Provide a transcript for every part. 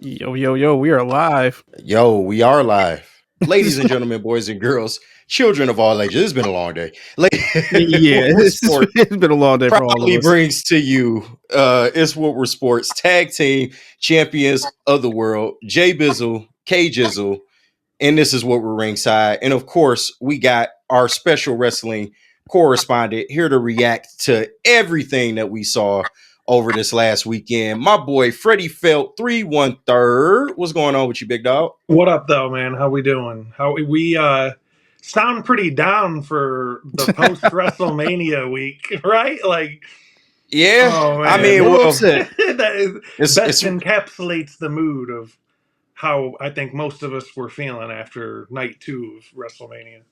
Yo, yo, yo, we are live. Yo, we are live. Ladies and gentlemen, boys and girls, children of all ages, it's been a long day. Yeah, Woodward Sport it's been a long day for all of proudly us. brings to you it's Woodward Sports Tag Team Champions of the World, Jay Bizzle, K Jizzle, and this is what we're ringside. And of course, we got our special wrestling correspondent here to react to everything that we saw over this last weekend. My boy Freddie Felt 3-1/3. What's going on with you, big dog? What up, though, man? How we doing? How we sound pretty down for the post WrestleMania week, right? Like, Yeah, oh I man, mean, well, that it's best encapsulates the mood of how I think most of us were feeling after night 2 of WrestleMania.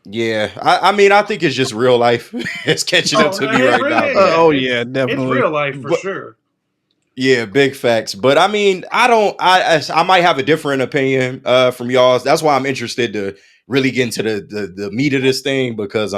yeah. I mean, I think it's just real life. It's catching up to me right now, man. Yeah, definitely. It's real life for But- sure. Yeah, big facts. But I mean, I might have a different opinion from y'all. That's why I'm interested to really get into the meat of this thing because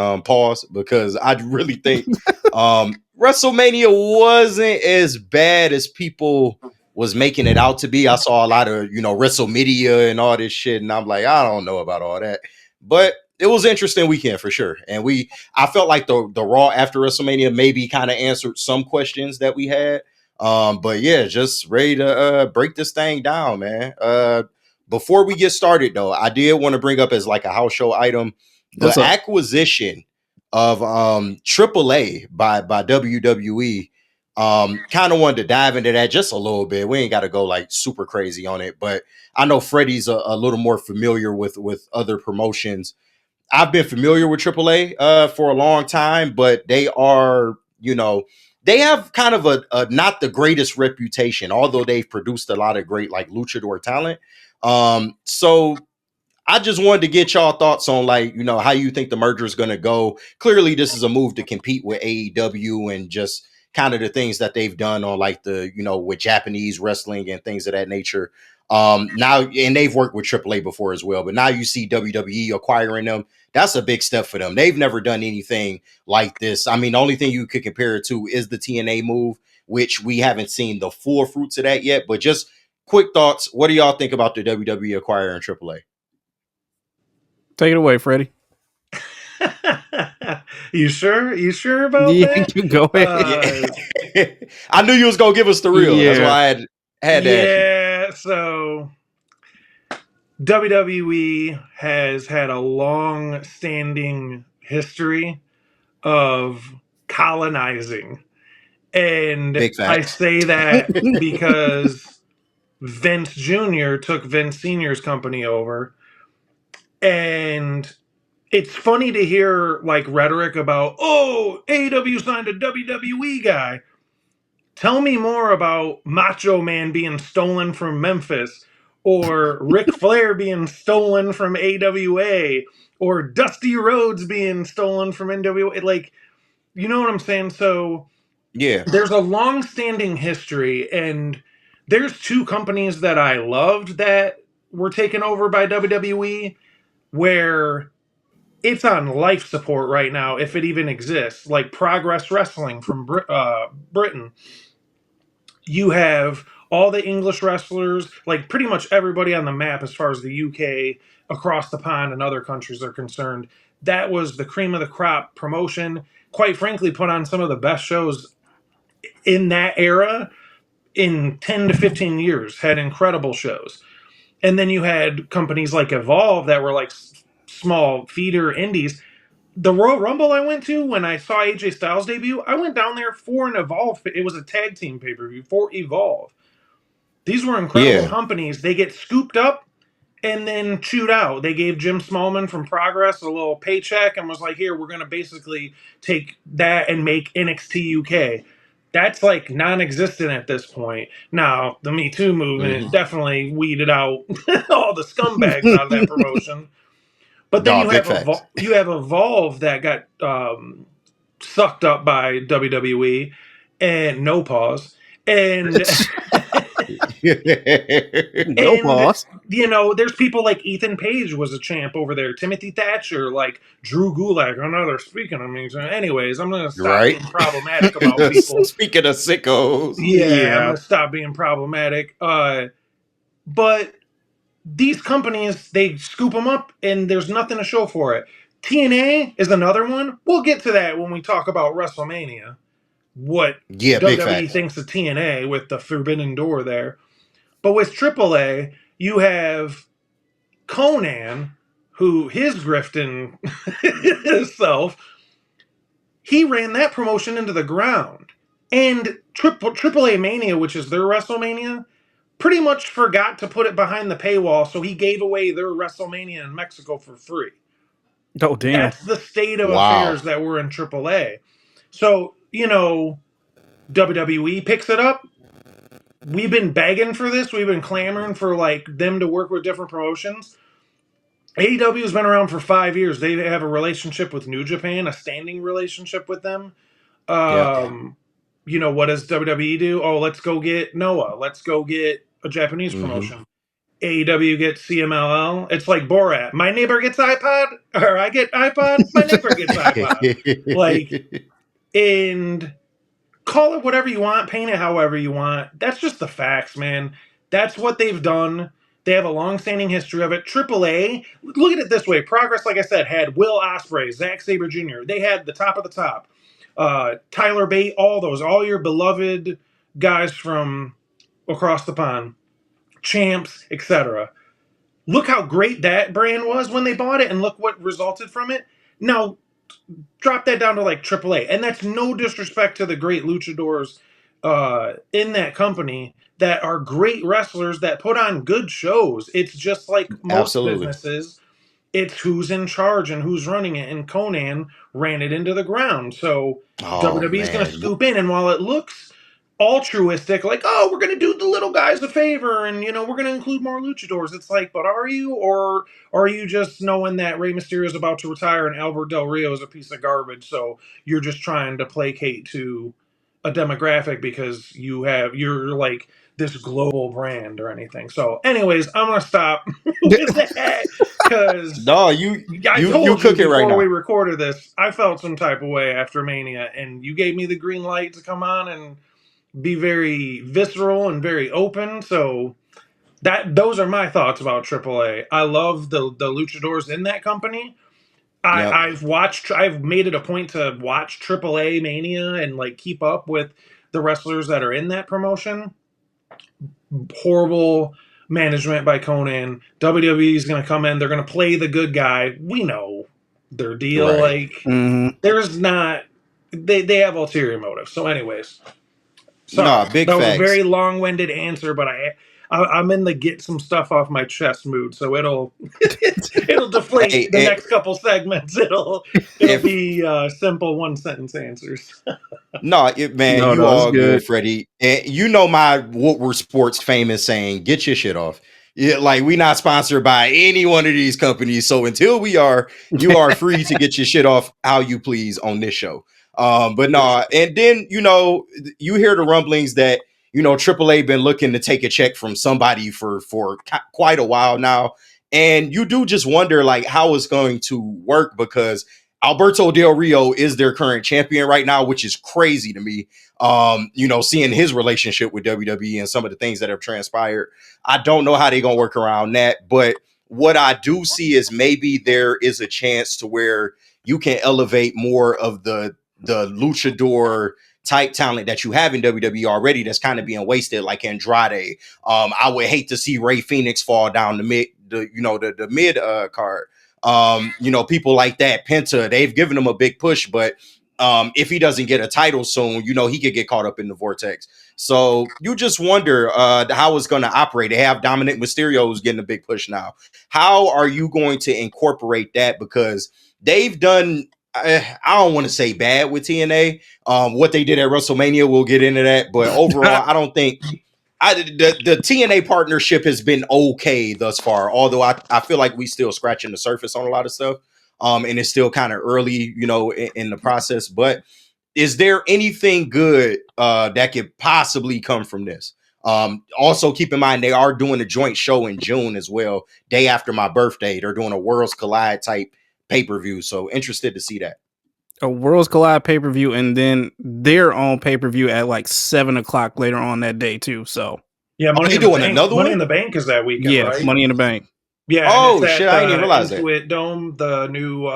because I really think WrestleMania wasn't as bad as people was making it out to be. I saw a lot of, WrestleMedia and all this shit, and I'm like, I don't know about all that. But it was an interesting weekend for sure. And I felt like the Raw after WrestleMania maybe kind of answered some questions that we had. But yeah, just ready to break this thing down, man. Before we get started though, I did want to bring up as like a house show item the What's up? acquisition of AAA by WWE. Kind of wanted to dive into that just a little bit. We ain't got to go like super crazy on it, but I know Freddie's a little more familiar with other promotions. I've been familiar with AAA for a long time, but they are, they have kind of a not the greatest reputation, although they've produced a lot of great like luchador talent. So I just wanted to get y'all thoughts on like, how you think the merger is going to go. Clearly, this is a move to compete with AEW and just kind of the things that they've done on like the, with Japanese wrestling and things of that nature. Now, and they've worked with AAA before as well, but now you see WWE acquiring them. That's a big step for them. They've never done anything like this. I mean, the only thing you could compare it to is the TNA move, which we haven't seen the full fruits of that yet. But just quick thoughts. What do y'all think about the WWE acquiring AAA? Take it away, Freddie. You sure? You sure about that? You go ahead. I knew you was gonna give us the real. That's why I had to ask you. Yeah, so WWE has had a long-standing history of colonizing. And Big I facts. say that because Vince Jr. took Vince Sr.'s company over. And it's funny to hear like rhetoric about, oh, AEW signed a WWE guy. Tell me more about Macho Man being stolen from Memphis, or Ric Flair being stolen from AWA, or Dusty Rhodes being stolen from NWA. Like, you know what I'm saying? So Yeah. there's a long-standing history, and there's two companies that I loved that were taken over by WWE where it's on life support right now, if it even exists, like Progress Wrestling from Britain. You have all the English wrestlers, like pretty much everybody on the map as far as the UK, across the pond, and other countries are concerned. That was the cream of the crop promotion. Quite frankly, put on some of the best shows in that era in 10 to 15 years, had incredible shows. And then you had companies like Evolve that were like small feeder indies. The Royal Rumble I went to when I saw AJ Styles debut, I went down there for an Evolve. It was a tag team pay-per-view for Evolve. These were incredible companies. They get scooped up and then chewed out. They gave Jim Smallman from Progress a little paycheck and was like, here, we're going to basically take that and make NXT UK. That's like non-existent at this point. Now, the Me Too movement definitely weeded out all the scumbags out of that promotion. But then you have Evolve that got sucked up by WWE and no pause. And no pause. There's people like Ethan Page was a champ over there, Timothy Thatcher, like Drew Gulak. I know they're speaking of me. So anyways, I'm gonna stop being problematic about people. Speaking of sickos, I'm gonna stop being problematic. But these companies, they scoop them up and there's nothing to show for it. TNA is another one. We'll get to that when we talk about WrestleMania. What big WWE facts. thinks of TNA with the Forbidden Door there. But with AAA, you have Conan, who his grifting himself, he ran that promotion into the ground. And AAA Mania, which is their WrestleMania, pretty much forgot to put it behind the paywall, so he gave away their WrestleMania in Mexico for free. Oh, damn. That's the state of Wow. affairs that were in AAA. So, WWE picks it up. We've been begging for this. We've been clamoring for them to work with different promotions. AEW has been around for 5 years. They have a relationship with New Japan, a standing relationship with them. What does WWE do? Oh, let's go get Noah. Let's go get a Japanese promotion. AEW gets CMLL. It's like Borat. My neighbor gets iPod, or I get iPod. My neighbor gets iPod. And call it whatever you want, paint it however you want. That's just the facts, man. That's what they've done. They have a long-standing history of it. AAA, look at it this way. Progress, like I said, had Will Ospreay, Zack Sabre Jr. They had the top of the top. Tyler Bate, all your beloved guys from across the pond, champs, etc. Look how great that brand was when they bought it, and look what resulted from it. Now, drop that down to AAA, and that's no disrespect to the great luchadors in that company that are great wrestlers that put on good shows. It's just like most businesses, it's who's in charge and who's running it, and Conan ran it into the ground. So WWE's going to scoop in, and while it looks altruistic, we're going to do the little guys a favor, and we're going to include more luchadors, it's like, but are you, or are you just knowing that Rey Mysterio is about to retire and Albert Del Rio is a piece of garbage, so you're just trying to placate to a demographic because you're like this global brand or anything? So anyways, I'm going to stop with that, because I told you cook it right before now. we recorded this, I felt some type of way after Mania, and you gave me the green light to come on and be very visceral and very open. So those are my thoughts about AAA. I love the luchadors in that company. I've made it a point to watch AAA Mania and keep up with the wrestlers that are in that promotion. Horrible management by Conan. WWE is going to come in. They're going to play the good guy. We know their deal. Right. There's not. They have ulterior motives. So, anyways. Sorry, big that was facts. a very long-winded answer, but I'm in the get some stuff off my chest mood, so it'll deflate the next couple segments. It'll be simple one-sentence answers. You all good, Freddie. And you know my Woodward Sports famous saying, "Get your shit off." Yeah, we not sponsored by any one of these companies, so until we are, you are free to get your shit off how you please on this show. But no, and then you hear the rumblings that AAA been looking to take a check from somebody for quite a while now, and you do just wonder how it's going to work, because Alberto Del Rio is their current champion right now, which is crazy to me. Seeing his relationship with WWE and some of the things that have transpired, I don't know how they're gonna work around that. But what I do see is maybe there is a chance to where you can elevate more of the luchador type talent that you have in WWE already that's kind of being wasted, like Andrade. I would hate to see Rey Fenix fall down the mid card. People like that. Penta, they've given him a big push, but if he doesn't get a title soon, he could get caught up in the vortex. So you just wonder how it's going to operate. They have Dominic Mysterio who's getting a big push now. How are you going to incorporate that? Because they've done, I don't want to say bad with TNA. What they did at WrestleMania, we'll get into that. But overall, I don't think the TNA partnership has been okay thus far. Although I feel like we still scratching the surface on a lot of stuff. And it's still kind of early, in the process. But is there anything good that could possibly come from this? Also, keep in mind, they are doing a joint show in June as well, day after my birthday. They're doing a Worlds Collide type pay-per-view. So interested to see that. A Worlds Collide pay-per-view, and then their own pay-per-view at 7 o'clock later on that day too. So Yeah, Are Money they in the doing Bank. another Money one? in the Bank is that weekend, Yeah, right? Money in the Bank. Yeah, and it's Oh at shit, I didn't even realize that. Intuit Dome, the new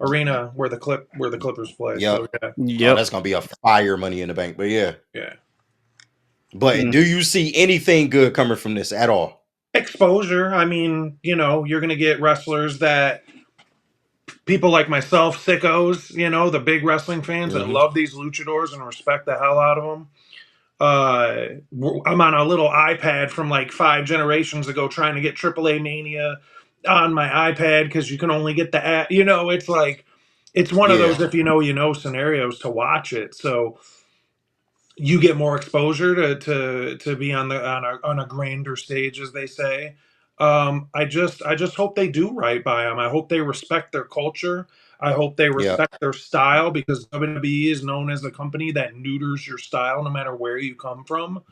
arena where the Clippers play. Yep. So yeah, Oh, Yep. that's gonna be a fire Money in the Bank. But yeah. yeah. But Mm. do you see anything good coming from this at all? Exposure. I mean, you're gonna get wrestlers that people like myself, sickos, the big wrestling fans that Hmm. love these luchadors and respect the hell out of them. I'm on a little iPad from like 5 generations ago trying to get AAA Mania on my iPad because you can only get the app. It's like it's one of Yeah. those if you know scenarios to watch it. So you get more exposure to be on a grander stage, as they say. I just hope they do right by them. I hope they respect their culture. I hope they Yeah. respect their style because WWE is known as a company that neuters your style no matter where you come from.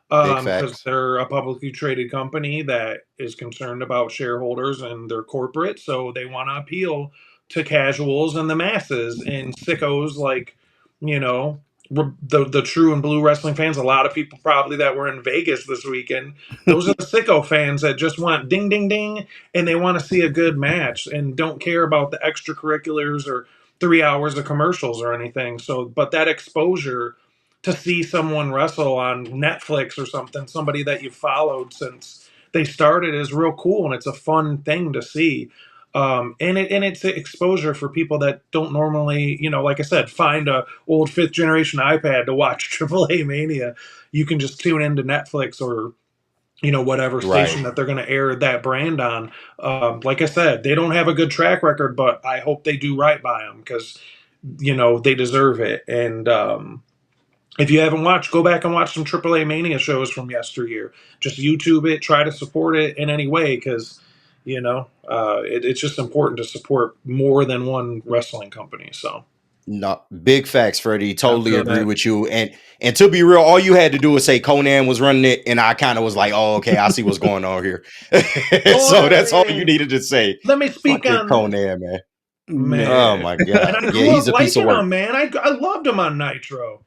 Big Because facts. they're a publicly traded company that is concerned about shareholders and they're corporate, so they want to appeal to casuals and the masses and sickos like you know the true and blue wrestling fans. A lot of people probably that were in Vegas this weekend. Those are the sicko fans that just want ding ding ding and they want to see a good match and don't care about the extracurriculars or 3 hours of commercials or anything. So, but that exposure to see someone wrestle on Netflix or something, somebody that you've followed since they started is real cool and it's a fun thing to see. And it's exposure for people that don't normally, like I said, find a old fifth generation iPad to watch AAA Mania. You can just tune into Netflix or whatever Right. station that they're going to air that brand on. Like I said, they don't have a good track record, but I hope they do right by them because they deserve it. And if you haven't watched, go back and watch some AAA Mania shows from yesteryear. Just YouTube it, try to support it in any way because, it's just important to support more than one wrestling company. So, No, big facts, Freddie. I Totally feel agree that. with you. And to be real, all you had to do was say Conan was running it, and I kind of was like, oh, okay, I see what's going on here. So that's all you boy, needed to say. let me speak Fucking on Conan, man. Oh man. Man. my And god. I Yeah, grew up he's a piece of liking work. him, man. I loved him on Nitro.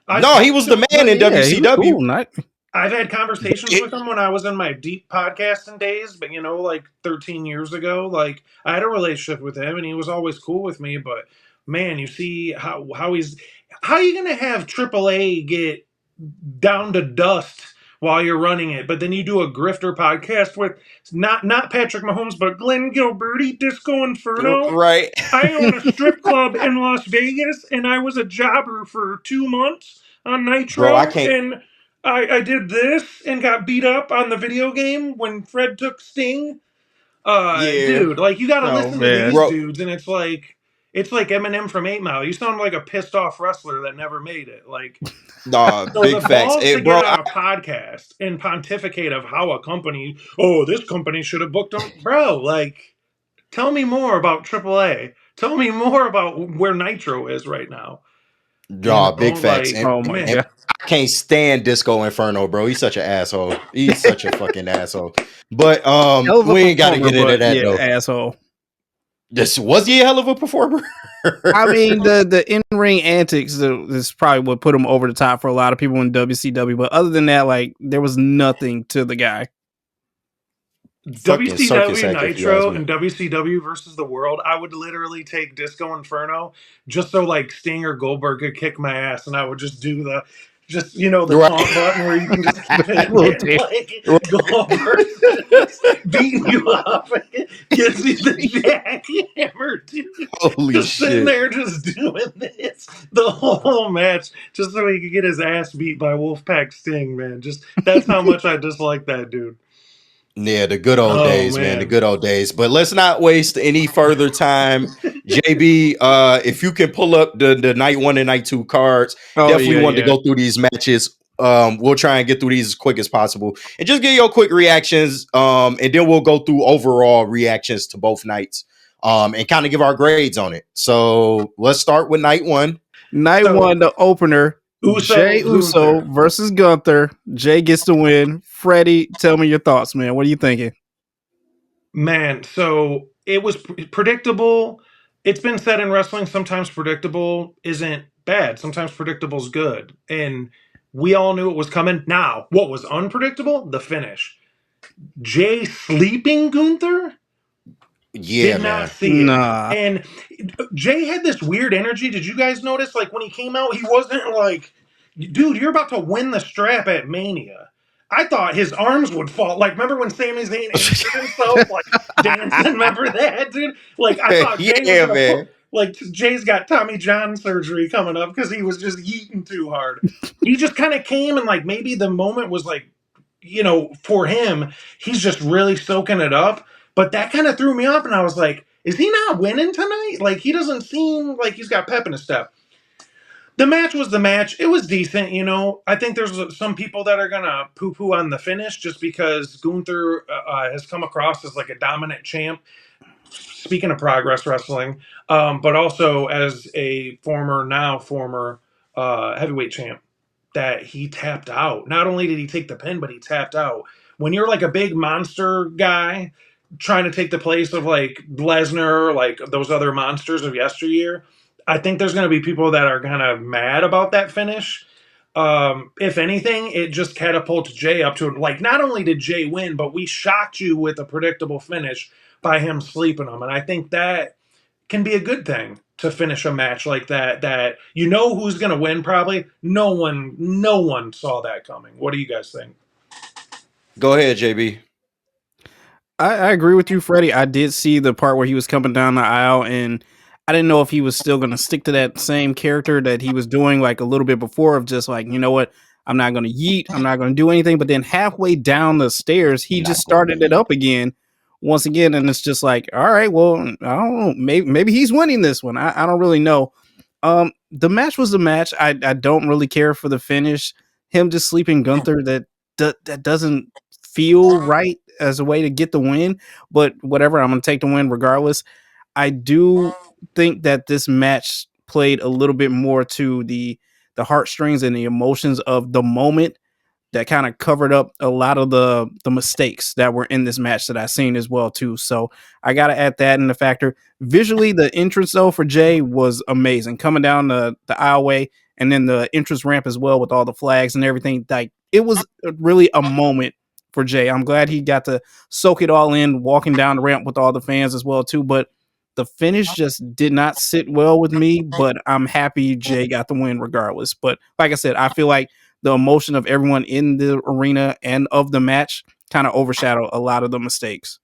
I've No, he talked was to the him, man in Yeah, he was WCW. cool. Not I've had conversations It- with him when I was in my deep podcasting days, but like 13 years ago, like I had a relationship with him and he was always cool with me. But man, you see how you gonna have AAA get down to dust while you're running it, but then you do a grifter podcast with not Patrick Mahomes, but Glenn Gilberti, Disco Inferno. right. I own a strip club in Las Vegas, and I was a jobber for 2 months on Bro, I Nitro, can't. and I did this and got beat up on the video game when Fred took Sting. Yeah. Dude, like you got to oh listen to man. these Bro, dudes, and it's like Eminem from 8 Mile. You sound like a pissed off wrestler that never made it. Like nah, so the big facts. balls to It, get bro, on a podcast and pontificate of how a company, oh, this company should have booked them, bro. Like tell me more about AAA. Tell me more about where Nitro is right now. big facts. Like, Oh my man. And god. I can't stand Disco Inferno, bro. He's such an asshole. He's such a fucking asshole. But Hell of a we ain't got to performer, get into but that yeah, though. asshole. This was he a hell of a performer? I mean, the in ring antics is probably what put him over the top for a lot of people in WCW. But other than that, like there was nothing to the guy. Fucking circus WCW act, if you ask Nitro me. and WCW versus the World, I would literally take Disco Inferno just so like Sting or Goldberg could kick my ass, and I would just do the Right. taunt button where you can just keep Little hitting tape. like Goldberg just beating you up, gives you the jackhammer, dude. Holy Just sitting shit. there, just doing this the whole match, just so he could get his ass beat by Wolfpack Sting, man. Just that's how much I dislike that dude. Yeah, the good old Oh days, man. The man. good old days. But let's not waste any further time. JB, if you can pull up the night one and night two cards, Oh definitely yeah, want to yeah. go through these matches. We'll try and get through these as quick as possible and just get your quick reactions. And then we'll go through overall reactions to both nights. And kind of give our grades on it. So let's start with night one. Night So one, the opener. Jay Usos Uso Luther. versus Gunther. Jay gets the win. Freddie, tell me your thoughts, man. What are you thinking? Man, so it was predictable. It's been said in wrestling sometimes predictable isn't bad. Sometimes predictable is good. And We all knew it was coming. Now, what was unpredictable? The finish. Jay sleeping Gunther? Yeah, Did not man. see it. Nah. And Jay had this weird energy. Did you guys notice? Like when he came out, he wasn't like, dude, you're about to win the strap at Mania. I thought his arms would fall. Like, remember when Sami Zayn injured himself, like dancing? Remember that, dude? Like, I thought Jay was Yeah, gonna man. like Jay's got Tommy John surgery coming up because he was just yeeting too hard. He just kind of came and like maybe the moment was like, for him, he's just really soaking it up. But that kind of threw me off, and I was like, is he not winning tonight? Like, he doesn't seem like he's got pep in his step. The match was the match. It was decent, I think there's some people that are going to poo-poo on the finish just because Gunther has come across as like a dominant champ. Speaking of progress wrestling, but also as a now former heavyweight champ, that he tapped out. Not only did he take the pin, but he tapped out. When you're like a big monster guy trying to take the place of like Lesnar, like those other monsters of yesteryear, I think there's going to be people that are kind of mad about that finish. If anything, it just catapults Jay up to like, not only did Jay win, but we shocked you with a predictable finish by him sleeping him. And I think that can be a good thing to finish a match like that, that who's going to win probably. No one saw that coming. What do you guys think? Go ahead, JB. I agree with you, Freddie. I did see the part where he was coming down the aisle, and I didn't know if he was still going to stick to that same character that he was doing like a little bit before of just like, you know what, I'm not going to yeet, I'm not going to do anything. But then halfway down the stairs, he just started it up again, once again, and it's just like, all right, well, I don't know, maybe he's winning this one. I don't really know. The match was the match. I don't really care for the finish. Him just sleeping Gunther, that doesn't feel right as a way to get the win, but whatever, I'm going to take the win regardless. I do think that this match played a little bit more to the heartstrings and the emotions of the moment that kind of covered up a lot of the mistakes that were in this match that I seen as well too. So I got to add that in the factor. Visually, the entrance though for Jay was amazing, coming down the aisleway and then the entrance ramp as well with all the flags and everything. Like, it was really a moment for Jay. I'm glad he got to soak it all in, walking down the ramp with all the fans as well too. But the finish just did not sit well with me. But I'm happy Jay got the win regardless. But like I said, I feel like the emotion of everyone in the arena and of the match kind of overshadowed a lot of the mistakes.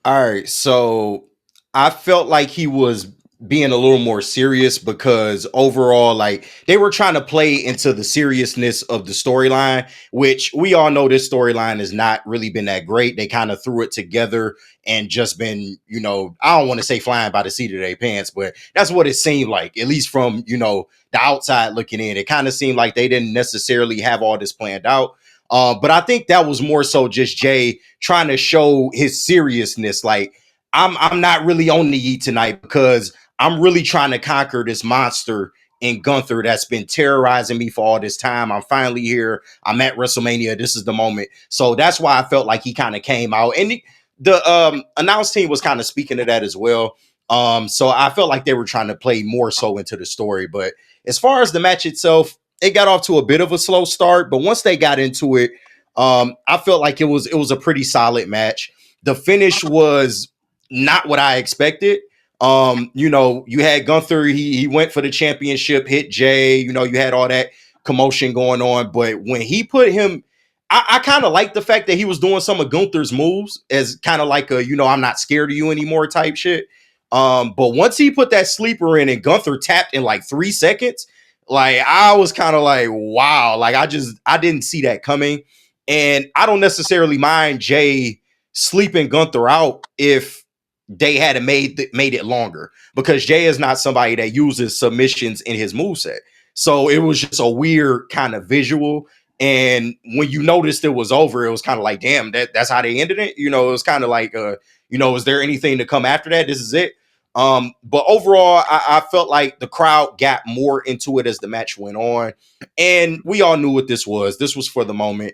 All right, so I felt like he was being a little more serious because overall, like, they were trying to play into the seriousness of the storyline, which we all know this storyline has not really been that great. They kind of threw it together and just been, I don't want to say flying by the seat of their pants, but that's what it seemed like, at least from, the outside looking in. It kind of seemed like they didn't necessarily have all this planned out. But I think that was more so just Jay trying to show his seriousness. Like, I'm not really on the yeet tonight because I'm really trying to conquer this monster in Gunther that's been terrorizing me for all this time. I'm finally here. I'm at WrestleMania. This is the moment. So that's why I felt like he kind of came out. And the announce team was kind of speaking to that as well. So I felt like they were trying to play more so into the story. But as far as the match itself, it got off to a bit of a slow start. But once they got into it, I felt like it was a pretty solid match. The finish was not what I expected. You had Gunther, he went for the championship, hit Jay, you had all that commotion going on. But when he put him, I kind of like the fact that he was doing some of Gunther's moves as kind of like a, I'm not scared of you anymore type shit. But once he put that sleeper in and Gunther tapped in like 3 seconds, like, I was kind of like, wow, like I didn't see that coming. And I don't necessarily mind Jay sleeping Gunther out if they had made it longer, because Jay is not somebody that uses submissions in his moveset. So it was just a weird kind of visual. And when you noticed it was over, it was kind of like, damn, that's how they ended it. It was kind of like, is there anything to come after that? This is it. But overall, I felt like the crowd got more into it as the match went on. And we all knew what this was. This was for the moment.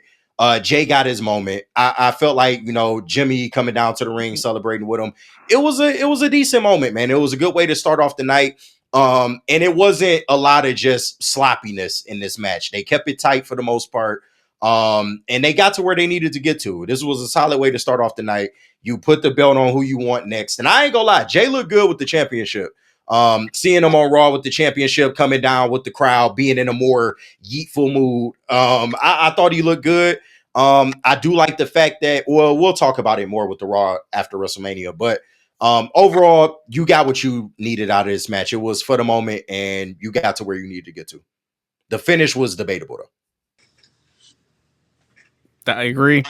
Jay got his moment. I felt like, Jimmy coming down to the ring, celebrating with him. It was a decent moment, man. It was a good way to start off the night. And it wasn't a lot of just sloppiness in this match. They kept it tight for the most part. And they got to where they needed to get to. This was a solid way to start off the night. You put the belt on who you want next. And I ain't gonna lie, Jay looked good with the championship. Seeing him on Raw with the championship, coming down with the crowd, being in a more yeetful mood. I thought he looked good. I do like the fact that, well, we'll talk about it more with the Raw after WrestleMania, but overall, you got what you needed out of this match. It was for the moment, and you got to where you needed to get to. The finish was debatable, though. I agree.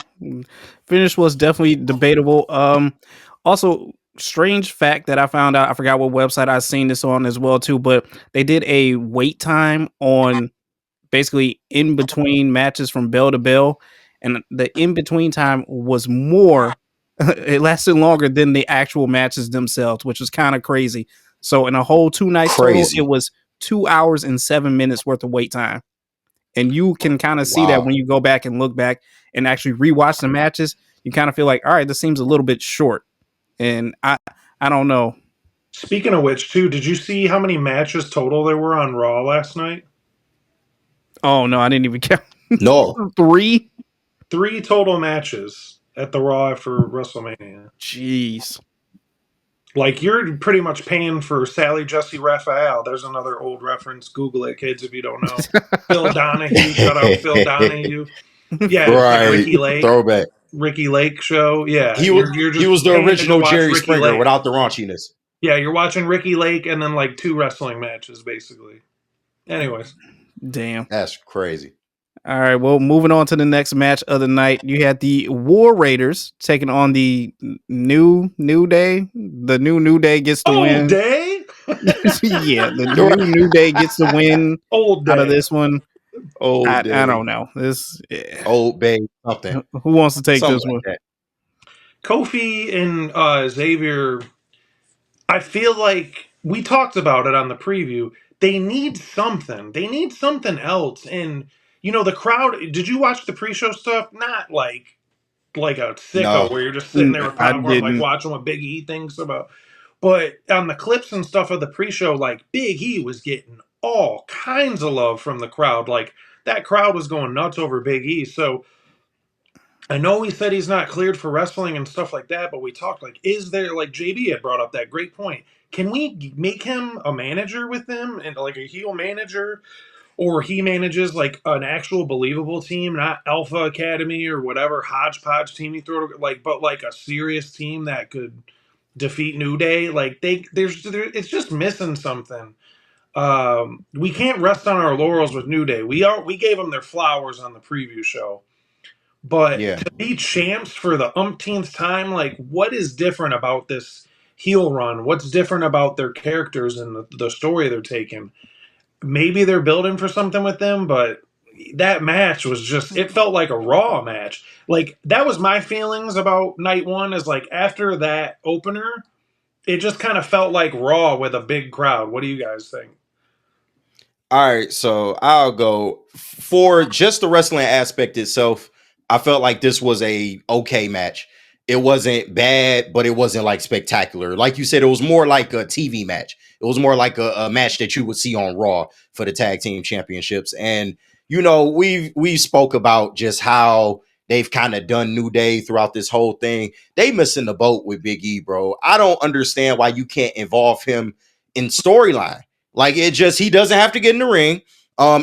Finish was definitely debatable. Also, strange fact that I found out. I forgot what website I seen this on as well too, but they did a wait time on basically in between matches from bell to bell, and the in between time was more. It lasted longer than the actual matches themselves, which was kind of crazy. So in a whole 2 nights total, Crazy. it was 2 hours and 7 minutes worth of wait time. And you can kind of see that Wow. when you go back and look back and actually rewatch the matches, you kind of feel like, all right, this seems a little bit short. And I don't know. Speaking of which, too, did you see how many matches total there were on Raw last night? Oh no, I didn't even count. No. 3. 3 total matches at the Raw after WrestleMania. Jeez. Like, you're pretty much paying for Sally Jesse Raphael. There's another old reference. Google it, kids, if you don't know. Phil Donahue. Shout out Phil Donahue. Yeah, it's like Right. Ricky Lake. Throwback. Ricky Lake show. Yeah, He was you're just he was the paying to go original watch Jerry Ricky Springer Lake. without the raunchiness. Yeah, you're watching Ricky Lake and then like 2 wrestling matches, basically. Anyways. Damn. That's crazy. All right. Well, moving on to the next match of the night, you had the War Raiders taking on the New Day. The New Day gets the win. Day? Yeah, the New Day gets the win Old Day. out of this one. Old Day. I don't know. This Old Bay something. Who wants to take Something this like one? that. Kofi and Xavier, I feel like we talked about it on the preview. They need something. They need something else. And the crowd. Did you watch the pre-show stuff? Not like a sicko No. where you're just sitting there with I popcorn, like didn't. watching what Big E thinks about. But on the clips and stuff of the pre-show, like Big E was getting all kinds of love from the crowd. Like that crowd was going nuts over Big E. So I know he said he's not cleared for wrestling and stuff like that, but we talked like, is there, like JB had brought up that great point. Can we make him a manager with them and like a heel manager? Or he manages like an actual believable team, not Alpha Academy or whatever hodgepodge team he throw, like, but like a serious team that could defeat New Day. Like it's just missing something. We can't rest on our laurels with New Day. We gave them their flowers on the preview show. But Yeah. to be champs for the umpteenth time, like what is different about this heel run? What's different about their characters and the story they're taking? Maybe they're building for something with them, but that match was just, it felt like a Raw match. Like that was my feelings about night one, is like after that opener, it just kind of felt like Raw with a big crowd. What do you guys think? All right, so I'll go for just the wrestling aspect itself. I felt like this was a okay match. It wasn't bad, but it wasn't like spectacular. Like you said, it was more like a TV match. It was more like a match that you would see on Raw for the tag team championships. And we spoke about just how they've kind of done New Day throughout this whole thing. They missing the boat with Big E, bro. I don't understand why you can't involve him in storyline. Like he doesn't have to get in the ring.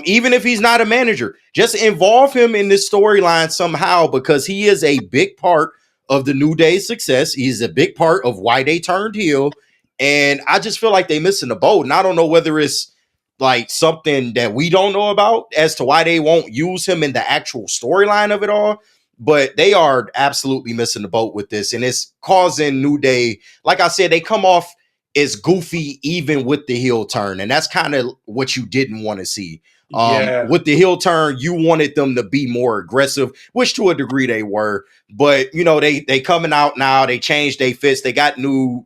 Even if he's not a manager, just involve him in this storyline somehow, because he is a big part of the New Day's success. He's a big part of why they turned heel. And I just feel like they missing the boat. And I don't know whether it's like something that we don't know about as to why they won't use him in the actual storyline of it all. But they are absolutely missing the boat with this. And it's causing New Day, like I said, they come off as goofy even with the heel turn. And that's kind of what you didn't want to see. With the heel turn, you wanted them to be more aggressive, which to a degree they were. But they coming out now. They changed their fits. They got new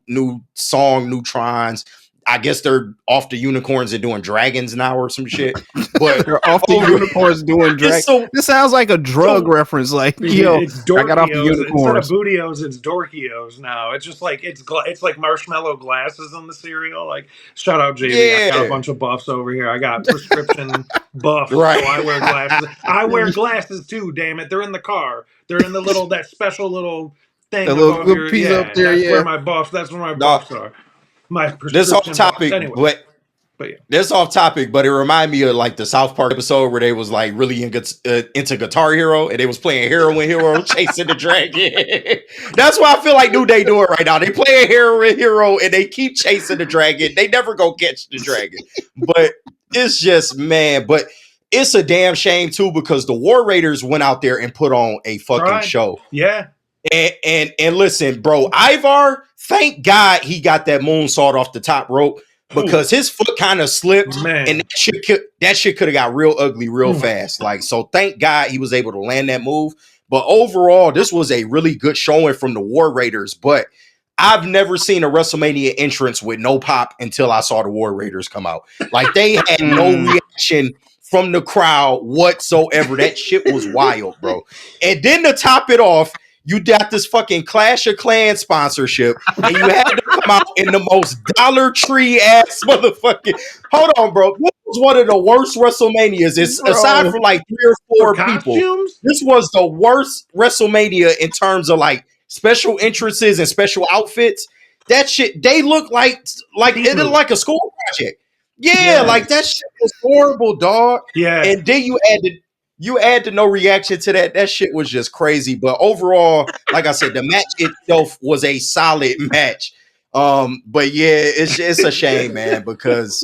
song, new trons. I guess they're off the unicorns and doing dragons now or some shit. But they're off the unicorns doing drag. This sounds like a drug reference. Like, yo, it's I got off the Dorkios instead of unicorns. Bootios. It's Dorkios now. It's just like it's like marshmallow glasses on the cereal. Like, shout out JV. I got a bunch of buffs over here. I got prescription buffs, so I wear glasses. I wear glasses too. Damn it, they're in the car. They're in the little that special little thing The above little piece up there. That's where my buffs. That's where my buffs are. My prescription. This off topic, anyway. But yeah. This off topic, but it reminded me of like the South Park episode where they was like really into Guitar Hero and they was playing Heroin Hero chasing the dragon. That's what I feel like New Day doing right now. They play a Heroin Hero and they keep chasing the dragon. They never go catch the dragon. But it's just, man, but it's a damn shame too because the War Raiders went out there and put on a fucking show. Yeah. And listen, bro, Ivar, thank God he got that moonsault off the top rope. Because his foot kind of slipped, and that shit could have got real ugly real fast. Like, so thank God he was able to land that move. But overall, this was a really good showing from the War Raiders. But I've never seen a WrestleMania entrance with no pop until I saw the War Raiders come out. Like, they had no reaction from the crowd whatsoever. That shit was wild, bro. And then to top it off, you got this fucking Clash of Clans sponsorship, and you had to come out in the most Dollar Tree ass motherfucking. Hold on, bro. This was one of the worst WrestleManias. Aside from like 3 or 4 people, this was the worst WrestleMania in terms of like special entrances and special outfits. That shit, they look like it looked like a school project. Yeah, like that shit was horrible, dog. Yeah, and then you add the no reaction to that. That shit was just crazy. But overall, like I said, the match itself was a solid match. But yeah, it's a shame, man, because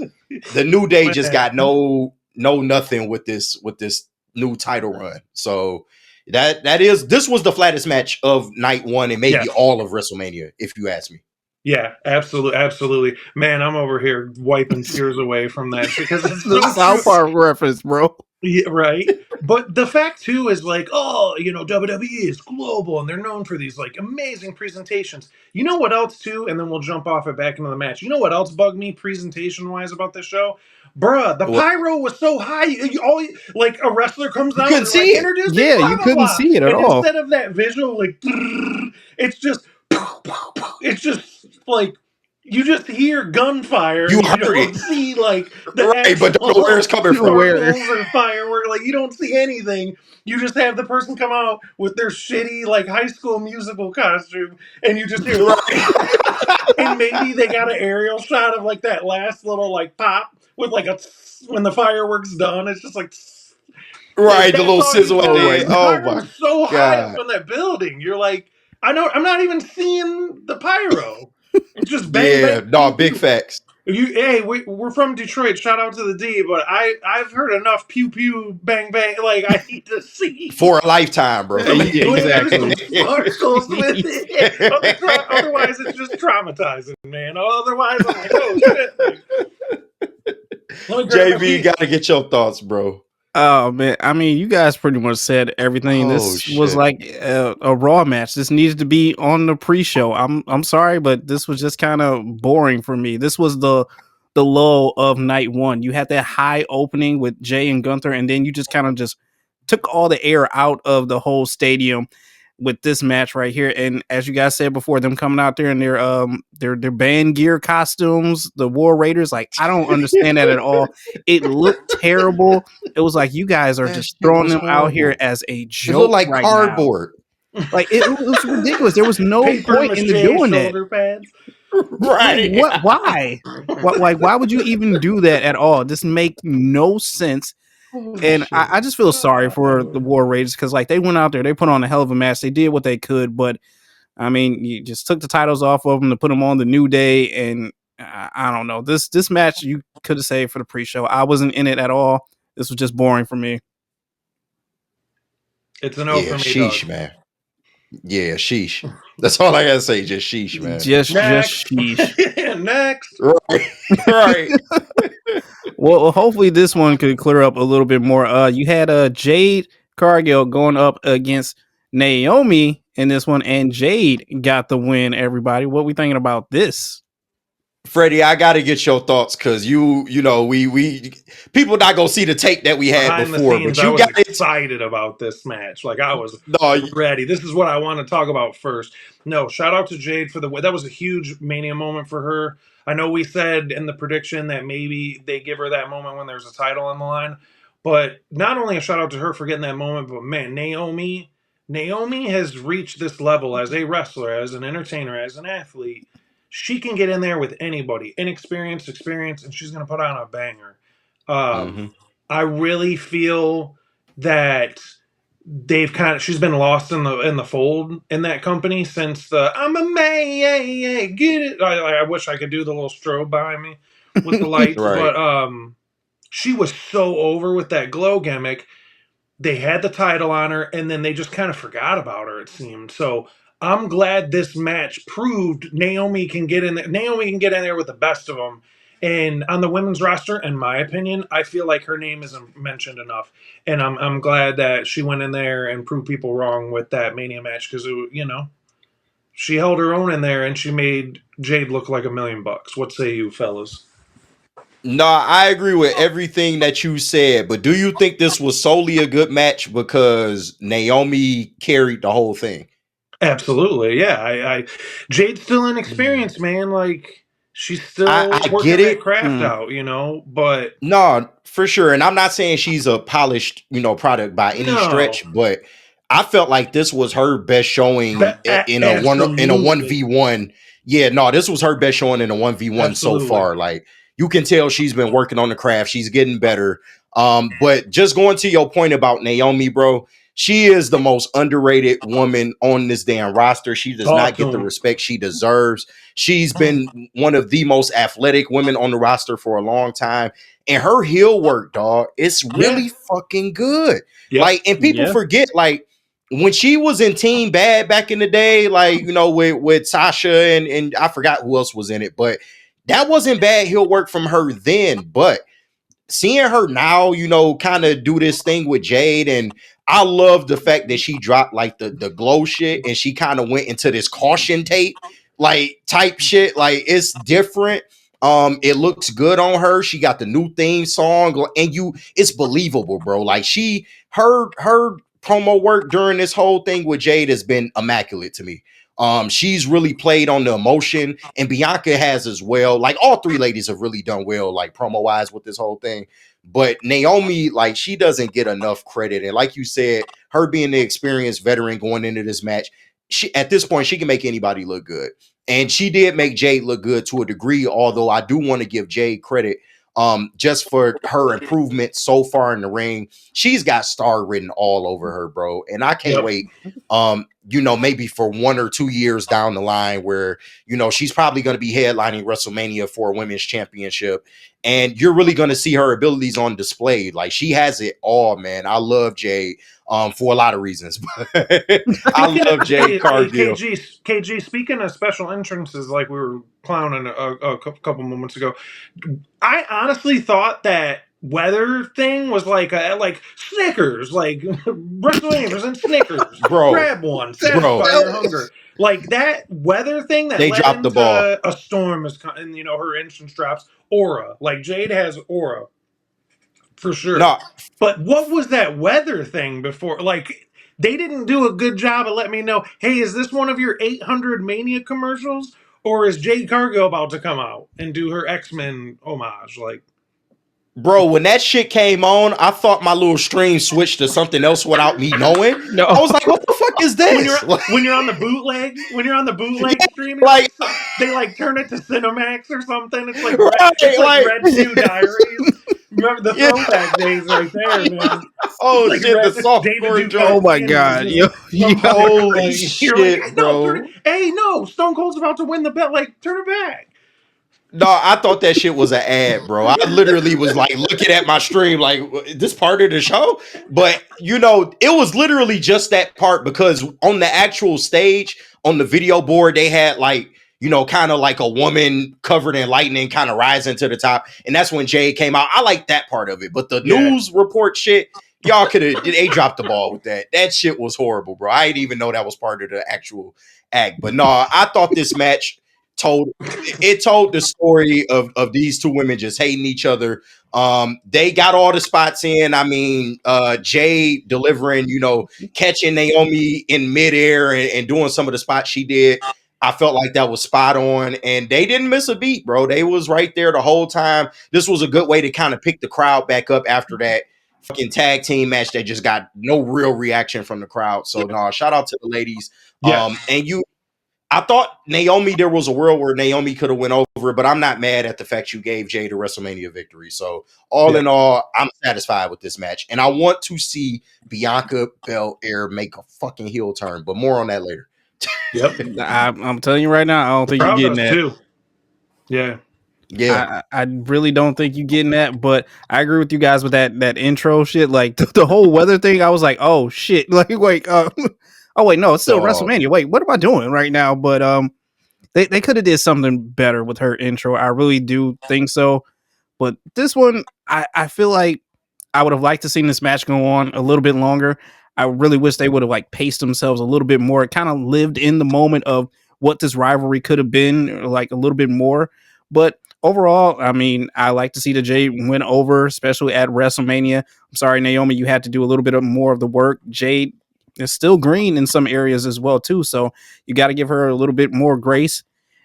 the New Day just got no nothing with this new title run. So this was the flattest match of night 1 and maybe all of WrestleMania, if you ask me. Yeah, absolutely. Man, I'm over here wiping tears away from that because it's the South Park reference, bro. Yeah, right. But the fact too is like, WWE is global and they're known for these like amazing presentations. You know what else too? And then we'll jump off it back into the match. You know what else bugged me presentation wise about this show? Bruh, the pyro was so high. Like a wrestler comes out and see it. Yeah, you couldn't see it at all. Instead of that visual, like it's just like you just hear gunfire. You don't see like the but don't know where it's coming from. Or firework. Like you don't see anything. You just have the person come out with their shitty like High School Musical costume, and you just hear. And maybe they got an aerial shot of like that last little like pop with like when the fireworks done. It's just like. Right, the little sizzle at the end. Oh my god! So high up in that building, you're like, I'm not even seeing the pyro. It's just bang. No, big facts. We're from Detroit. Shout out to the D, but I've heard enough pew pew bang bang. Like I need to see for a lifetime, bro. Exactly. Sparkles with it. Otherwise, it's just traumatizing, man. Otherwise, I'm like, oh shit. JB, got to get your thoughts, bro. Oh man, I mean, you guys pretty much said everything. This was like a Raw match. This needed to be on the pre-show. I'm sorry, but this was just kind of boring for me. This was the low of night 1. You had that high opening with Jay and Gunther, and then you just kind of just took all the air out of the whole stadium with this match right here. And as you guys said before, them coming out there in their band gear costumes, the War Raiders, like I don't understand that at all. It looked terrible. It was like you guys are just throwing them out here as a joke. It looked like cardboard. Like it was ridiculous. There was no point in doing that. Pads. Right? What? Why? Why would you even do that at all? This make no sense. And I just feel sorry for the War Raiders because like they went out there, they put on a hell of a match. They did what they could, but I mean, you just took the titles off of them to put them on the New Day, and I don't know. This match you could have saved for the pre-show. I wasn't in it at all. This was just boring for me. It's an for me, sheesh, dog. Man. Yeah, sheesh. That's all I gotta say. Just sheesh, man. Just sheesh. Next. Right. Well, hopefully this one could clear up a little bit more. You had Jade Cargill going up against Naomi in this one, and Jade got the win. Everybody, what we thinking about this? Freddie, I gotta get your thoughts because you know, we people not gonna see the tape that we had Behind the before, scenes, but I you was got it. excited about this match. Like I was No, ready. This is what I want to talk about first. No, shout out to Jade for the way that was a huge Mania moment for her. I know we said in the prediction that maybe they give her that moment when there's a title on the line, but not only a shout out to her for getting that moment, but man, Naomi has reached this level as a wrestler, as an entertainer, as an athlete. She can get in there with anybody, inexperienced, experience, and she's going to put on a banger. mm-hmm. I really feel that they've kind of she's been lost in the fold in that company since the I'm a man, get it. I wish I could do the little strobe behind me with the lights, Right. but she was so over with that glow gimmick. They had the title on her, and then they just kind of forgot about her. It seemed so. I'm glad this match proved Naomi can get in there. Naomi can get in there with the best of them. And on the women's roster, in my opinion, I feel like her name isn't mentioned enough. And I'm glad that she went in there and proved people wrong with that Mania match because she held her own in there and she made Jade look like $1,000,000. What say you, fellas? No, I agree with everything that you said, but do you think this was solely a good match because Naomi carried the whole thing? Absolutely, yeah. Jade's still Mm. inexperienced, man. Like she's I still get working that it. craft Mm. out, But No, for sure. And I'm not saying she's a polished, product by any no, stretch, but I felt like this was her best showing in a one absolutely, v one. Yeah, no, this was her best showing in a 1v1 so absolutely. far. Like you can tell she's been working on the craft. She's getting better. But just going to your point about Naomi, bro, she is the most underrated woman on this damn roster. She does not Talk to get the him. respect she deserves. She's been one of the most athletic women on the roster for a long time. And her heel work, dog, it's Yeah. really fucking good. Yep. Like, and people Yeah. forget, like, when she was in Team Bad back in the day, like, with Sasha and I forgot who else was in it, but that wasn't bad heel work from her then. But seeing her now, kind of do this thing with Jade, and I love the fact that she dropped like the glow shit and she kind of went into this caution tape like type shit. Like it's different. It looks good on her. She got the new theme song, and it's believable, bro. Like her promo work during this whole thing with Jade has been immaculate to me. She's really played on the emotion, and Bianca has as well. Like all three ladies have really done well, like promo wise with this whole thing. But Naomi, like, she doesn't get enough credit. And like you said, her being the experienced veteran going into this match, she at this point she can make anybody look good. And she did make Jade look good to a degree, although I do want to give Jade credit just for her improvement so far in the ring. She's got star written all over her, bro. And I can't Yep. wait maybe for 1 or 2 years down the line where, she's probably going to be headlining WrestleMania for a women's championship. And you're really going to see her abilities on display. Like she has it all, man. I love Jade for a lot of reasons. I love Jade Cargill. KG, speaking of special entrances, like we were clowning a couple moments ago, I honestly thought that weather thing was like Snickers, like WrestleMania presents Snickers. Bro, Grab one, bro, satisfy your hunger. Like that weather thing that they led dropped the ball. into a storm is, and her entrance drops aura. Like Jade has aura for sure. No, But what was that weather thing before? Like they didn't do a good job of letting me know. Hey, is this one of your 800 Mania commercials, or is Jade Cargill about to come out and do her X-Men homage? Like, bro, when that shit came on, I thought my little stream switched to something else without me knowing. I No. was like, what the fuck is this? when you're on the bootleg Yeah, stream, like, they like turn it to Cinemax or something. It's right, like like, Red Shoe Diaries. Remember the yeah. throwback days right there, man. It's Oh like shit, the David softcore Duke Oh joint. my panties, god. Yo, yo. Holy You're like, shit, no, bro. hey, no, Stone Cold's about to win the belt. Like, turn it back. No, I thought that shit was an ad, bro. I literally was like looking at my stream, like, is this part of the show? But it was literally just that part because on the actual stage, on the video board, they had like, kind of like a woman covered in lightning kind of rising to the top. And that's when Jay came out. I like that part of it. But the Yeah. news report shit, y'all they dropped the ball with that. That shit was horrible, bro. I didn't even know that was part of the actual act. But no, I thought this match told it told the story of these two women just hating each other. They got all the spots in. I mean, Jade delivering, catching Naomi in midair and doing some of the spots she did. I felt like that was spot on, and they didn't miss a beat, bro. They was right there the whole time. This was a good way to kind of pick the crowd back up after that fucking tag team match that just got no real reaction from the crowd. So no, shout out to the ladies. Yes. And I thought Naomi, there was a world where Naomi could have went over, but I'm not mad at the fact you gave Jade a WrestleMania victory. So all in all, I'm satisfied with this match. And I want to see Bianca Belair make a fucking heel turn, but more on that later. Yep. I'm telling you right now, I don't think you're Crowd getting does that. too. Yeah. Yeah. I really don't think you're getting that, but I agree with you guys with that intro shit. Like the whole weather thing, I was like, oh shit. Like, oh wait, no, it's still WrestleMania. Wait, what am I doing right now? But they could have did something better with her intro. I really do think so. But this one, I feel like I would have liked to seen this match go on a little bit longer. I really wish they would have like paced themselves a little bit more. It kind of lived in the moment of what this rivalry could have been, like a little bit more. But overall, I mean, I like to see the Jade win over, especially at WrestleMania. I'm sorry, Naomi, you had to do a little bit more of the work. Jade is still green in some areas as well too, so you got to give her a little bit more grace.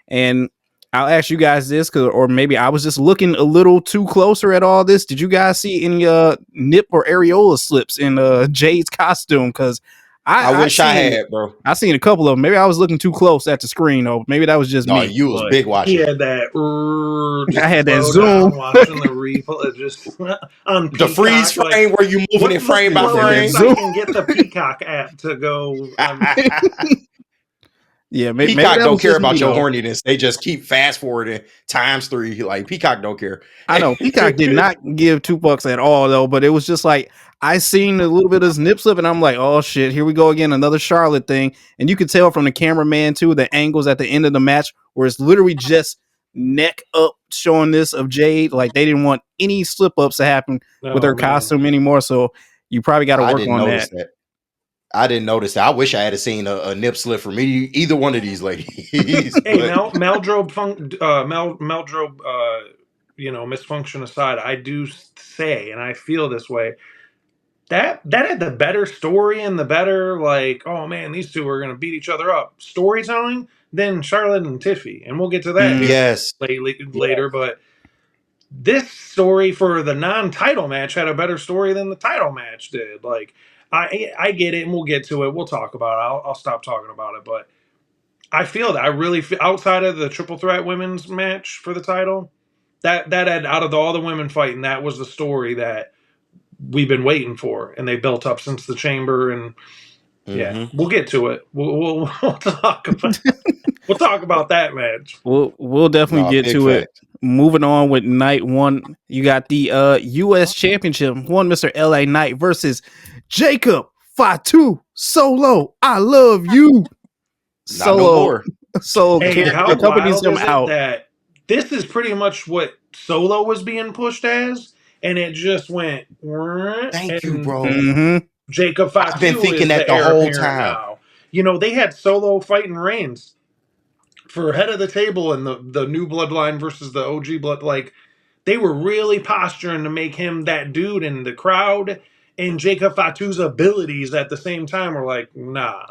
And I'll ask you guys this, or maybe I was just looking a little too closer at all this. Did you guys see any nip or areola slips in Jade's costume? Because I wish I had, bro. I seen a couple of them. Maybe I was looking too close at the screen, though. Maybe that was just me. You was big watching. He had that. I had that zoom watching the replay, just on Peacock, the freeze frame where you moving it frame by frame. I can get the Peacock app to go. Yeah, maybe Peacock don't care about your horniness. They just keep fast forwarding ×3. Like Peacock don't care. I know Peacock did not give $2 at all though, but it was just like I seen a little bit of nip slip, and I'm like, oh shit, here we go again, another Charlotte thing. And you could tell from the cameraman too, the angles at the end of the match where it's literally just neck up showing this of Jade. Like they didn't want any slip ups to happen with her costume anymore. So you probably got to work on that. I didn't notice that. I wish I had seen a nip slip from either one of these ladies. Hey, Meldrobe, misfunction aside, I do say, and I feel this way, that had the better story and the better, like, oh man, these two are going to beat each other up storytelling than Charlotte and Tiffy. And we'll get to that later. But this story for the non-title match had a better story than the title match did. Like, I get it, and we'll get to it. We'll talk about it. I'll stop talking about it. But I feel that I really feel, outside of the triple threat women's match for the title, that had, out of all the women fighting, that was the story that we've been waiting for, and they built up since the Chamber. And yeah, we'll get to it. We'll talk about we'll talk about that match. We'll definitely get to it. Moving on with night one, you got the U.S. Championship. One Mr. LA Knight versus Jacob Fatu Solo. I love you. Solo. So how companies come out. That this is pretty much what Solo was being pushed as, and it just went. Thank you, bro. Jacob Fatu. I've been thinking that the whole time. Now. They had Solo fighting Reigns for head of the table in the new bloodline versus the OG blood. Like, they were really posturing to make him that dude, and the crowd and Jacob Fatu's abilities at the same time were like, nah.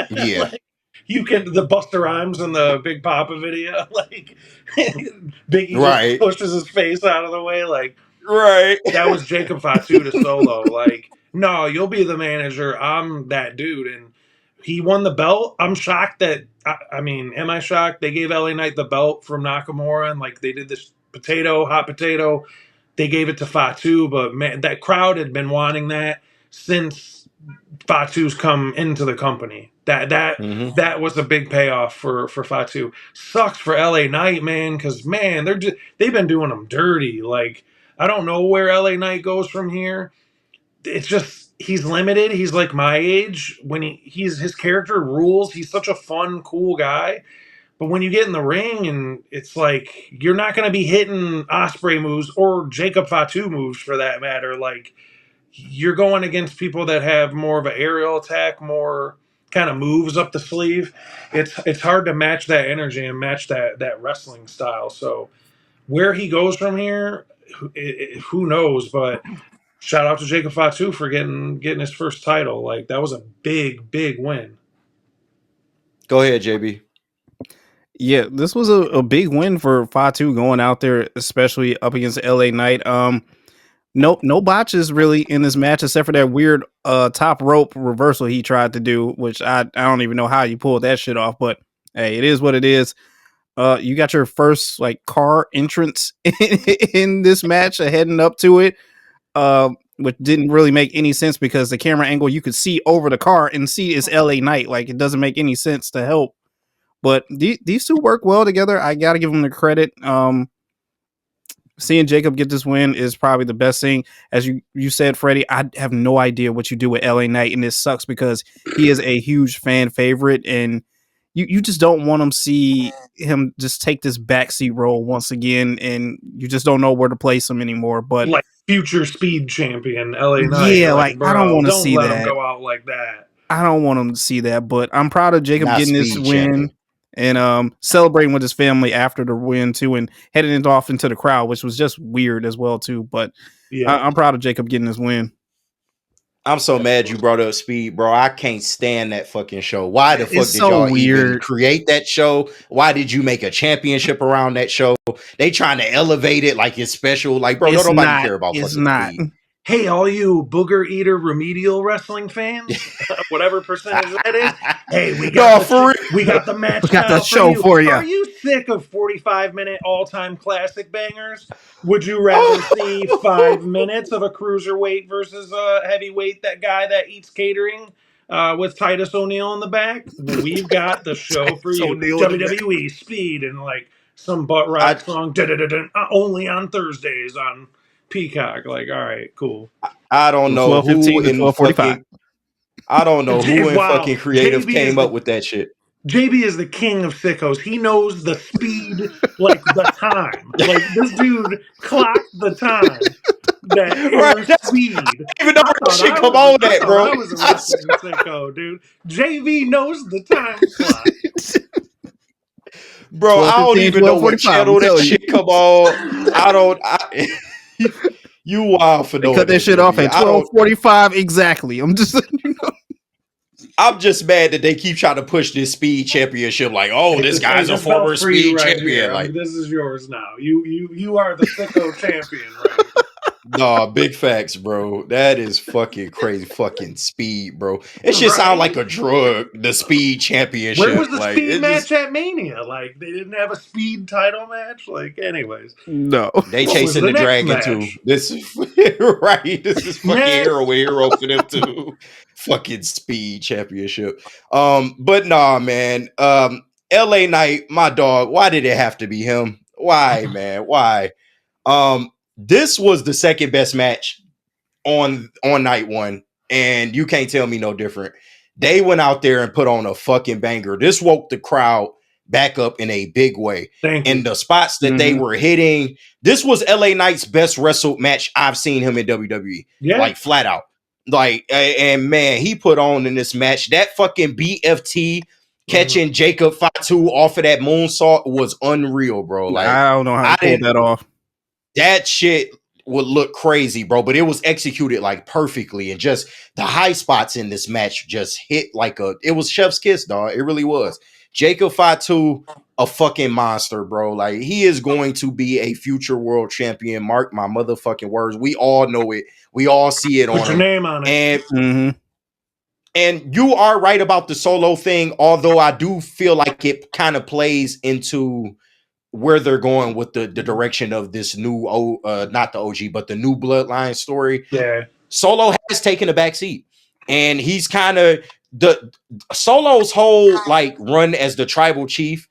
Yeah. Like, you can, the Busta Rhymes and the Big Papa video, like Biggie just pushes his face out of the way, like that was Jacob Fatu to Solo. Like, no, you'll be the manager. I'm that dude, and he won the belt. I'm shocked that. Am I shocked? They gave LA Knight the belt from Nakamura, and like they did this hot potato. They gave it to Fatu, but man, that crowd had been wanting that since Fatu's come into the company. That was a big payoff for Fatu. Sucks for LA Knight, man, because man, they've been doing them dirty. Like, I don't know where LA Knight goes from here. It's just he's limited. He's like my age. When his character rules. He's such a fun, cool guy. But when you get in the ring, and it's like you're not going to be hitting Ospreay moves or Jacob Fatu moves for that matter. Like, you're going against people that have more of an aerial attack, more kind of moves up the sleeve, it's hard to match that energy and match that wrestling style. So where he goes from here, who knows? But shout out to Jacob Fatu for getting his first title. Like that was a big win. Go ahead, JB. Yeah, this was a big win for Fatu going out there, especially up against LA Knight. No botches really in this match except for that weird top rope reversal he tried to do, which I don't even know how you pulled that shit off, but hey, it is what it is. You got your first like car entrance in this match heading up to it. Which didn't really make any sense because the camera angle you could see over the car and see is LA Knight. Like it doesn't make any sense to help. But these two work well together. I gotta give them the credit. Seeing Jacob get this win is probably the best thing. As you said, Freddie, I have no idea what you do with LA Knight, and this sucks because he is a huge fan favorite, and you just don't want see him just take this backseat role once again, and you just don't know where to place him anymore. But Like future speed champion LA Knight. yeah, Like, I don't bro, want to don't see let him that. go out like that. I don't want him to see that, but I'm proud of Jacob Not getting this speed win champion. and celebrating with his family after the win too, and heading it off into the crowd, which was just weird as well too. But Yeah. I'm proud of Jacob getting this win. I'm so mad you brought up Speed, bro. I can't stand that fucking show. Why the fuck It's did so y'all even weird. create that show? Why did you make a championship around that show? They trying to elevate it like it's special. Like, bro, It's don't nobody not. care about It's fucking not. Speed. Hey, all you booger eater remedial wrestling fans, whatever percentage that is. Hey, we got the match. We got the title show you. for ya. Are you sick of 45-minute all-time classic bangers? Would you rather see 5 minutes of a cruiserweight versus a heavyweight, that guy that eats catering with Titus O'Neil in the back? Well, we've got the show for you. WWE Speed and like some butt rock song. Only on Thursdays on Peacock. Like, all right, cool. I don't know who 12:15 to in 12:45. fucking I don't know who in Wow. fucking creative JB came up with that shit. JB is the king of sickos. He knows the speed, like the time. Like this dude clocked the time. That Right, that's- speed. Even though that shit come on that, bro. I was a wrestling sicko, dude. JV knows the time clock. Bro, I don't 12:15, even know what 12:45, channel I'm that telling you. shit come on. I don't. You wild for They knowing cut that shit JB. off at 12:45 exactly. I'm just I'm just mad that they keep trying to push this speed championship. Like, oh, this guy's a former speed champion. Like, this is yours now. You are the sicko champion, right? nah, big facts, bro. That is fucking crazy. Fucking speed, bro. It should sound like a drug. The speed championship. Where was the like, speed match at Mania? Like they didn't have a speed title match. Like, anyways, no. They chasing the dragon too. This is right. This is fucking hero for them too. Fucking speed championship. But nah, man. LA Knight, my dog. Why did it have to be him? Why, man? Why? This was the second best match on night one, and you can't tell me no different. They went out there and put on a fucking banger. This woke the crowd back up in a big way. And the spots that they were hitting, this was LA Knight's best wrestled match I've seen him in WWE. Yeah. Like flat out. Like, and man, he put on in this match that fucking BFT catching Jacob Fatu off of that moonsault was unreal, bro. Like, I don't know how to pull that off. That shit would look crazy, bro, but it was executed like perfectly, and just the high spots in this match just hit like it was chef's kiss, dog. It really was. Jacob Fatu, a fucking monster, bro. Like, he is going to be a future world champion. Mark my motherfucking words. We all know it. We all see it on him. Put your name on it. And you are right about the solo thing, although I do feel like it kind of plays into where they're going with the direction of this new not the OG, but the new bloodline story. Yeah. Solo has taken a back seat, and he's kind of the Solo's whole like run as the tribal chief.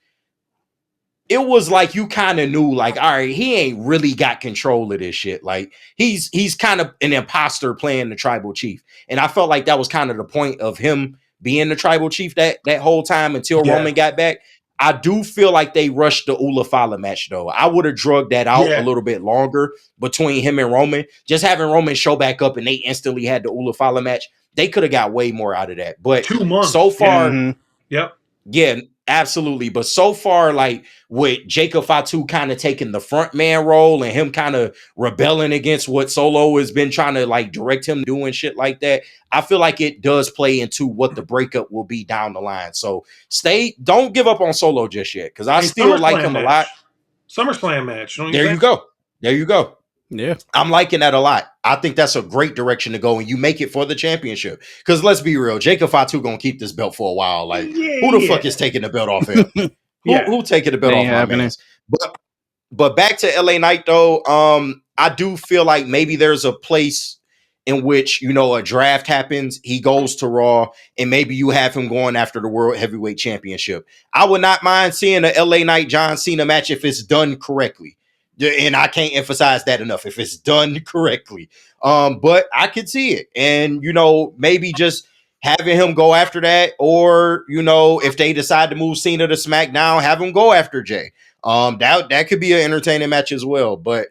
It was like you kind of knew, like, all right, he ain't really got control of this shit. Like, he's kind of an imposter playing the tribal chief. And I felt like that was kind of the point of him being the tribal chief that whole time until Roman got back. I do feel like they rushed the Ula Fala match, though. I would have drugged that out a little bit longer between him and Roman. Just having Roman show back up and they instantly had the Ula Fala match, they could have got way more out of that. But 2 months. so far, Mhm. Yep. yeah, absolutely. But so far, like with Jacob Fatu kind of taking the front man role and him kind of rebelling against what Solo has been trying to like direct him doing shit like that, I feel like it does play into what the breakup will be down the line. So don't give up on Solo just yet, because I A still like SummerSlam him a match. lot. SummerSlam match. Don't you There think? you go. There you go. Yeah. I'm liking that a lot. I think that's a great direction to go, and you make it for the championship. Because let's be real, Jacob Fatu gonna keep this belt for a while. Like, who the fuck is taking the belt off him? Yeah. Who taking the belt Ain't off my happening. man's? But back to LA Knight though, I do feel like maybe there's a place in which, you know, a draft happens, he goes to Raw, and maybe you have him going after the World Heavyweight Championship. I would not mind seeing a LA Knight John Cena match if it's done correctly. And I can't emphasize that enough. If it's done correctly. But I could see it. And, you know, maybe just having him go after that, or, you know, if they decide to move Cena to SmackDown, have him go after Jay. That could be an entertaining match as well. But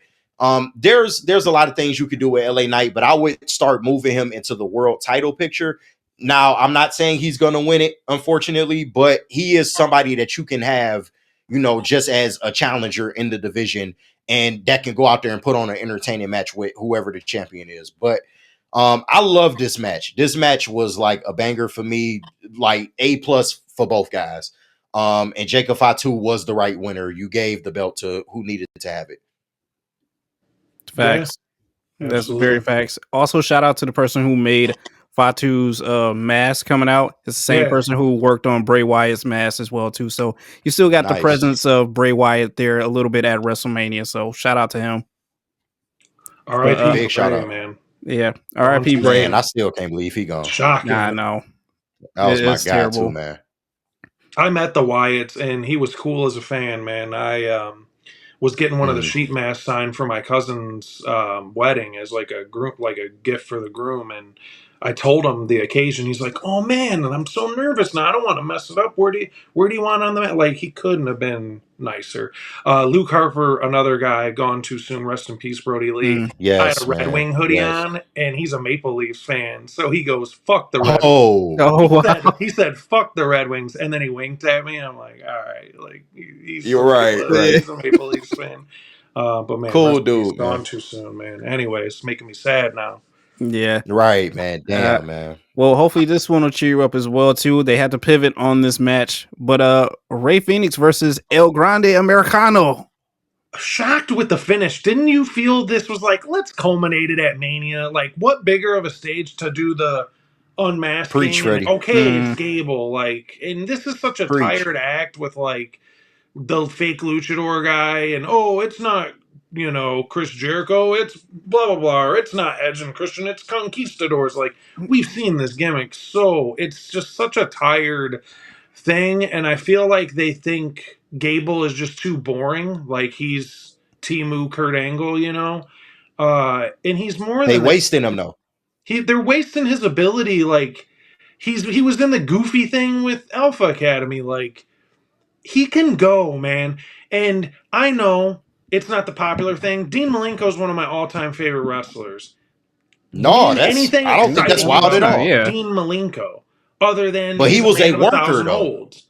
there's a lot of things you could do with LA Knight, but I would start moving him into the world title picture. Now, I'm not saying he's gonna win it, unfortunately, but he is somebody that you can have, you know, just as a challenger in the division, and that can go out there and put on an entertaining match with whoever the champion is. But I love this match. This match was like a banger for me, like A+ for both guys. And Jacob Fatu was the right winner. You gave the belt to who needed to have it. Facts. Yeah, That's very facts. Also, shout out to the person who made Fatu's mask coming out. It's the same person who worked on Bray Wyatt's mask as well too. So you still got the presence of Bray Wyatt there a little bit at WrestleMania. So shout out to him. R.I.P. Big shout out, man. Yeah, R.I.P. Bray. Man, I still can't believe he gone. Shocking. Nah, I know. That was my It's guy terrible. too, man. I met the Wyatts, and he was cool as a fan, man. I was getting one of the sheet masks signed for my cousin's wedding as like a group, like a gift for the groom, and I told him the occasion. He's like, "Oh man, and I'm so nervous now. I don't want to mess it up. Where do you want on the mat?" Like, he couldn't have been nicer. Luke Harper, another guy, gone too soon. Rest in peace, Brody Lee. I had a Red Wing hoodie on, and he's a Maple Leafs fan, so he goes, "Fuck the Red Wings." Wow. He said, "Fuck the Red Wings," and then he winked at me. I'm like, all right, like he's You're right. He's a Maple Leafs fan. But man, cool dude, gone man. too soon, man. Anyway, it's making me sad now. Yeah. Right, man. Damn, man. Well, hopefully this one will cheer you up as well too. They had to pivot on this match, but Rey Fenix versus El Grande Americano. Shocked with the finish. Didn't you feel this was like, let's culminate it at Mania? Like, what bigger of a stage to do the unmasking? Preach, Freddie. It's Gable. Like, and this is such a tired act with like the fake luchador guy, and it's not, Chris Jericho, it's blah blah blah, or it's not Edge and Christian, it's conquistadors. Like, we've seen this gimmick, so it's just such a tired thing, and I feel like they think Gable is just too boring, like he's Timu Kurt Angle, and he's more they than wasting him though. They're wasting his ability. Like, he was in the Goofy thing with Alpha Academy. Like, he can go, man. And I know it's not the popular thing. Dean Malenko is one of my all-time favorite wrestlers. No, I don't think that's wild at all. Yeah. Dean Malenko, other than but he was a worker though. Holds.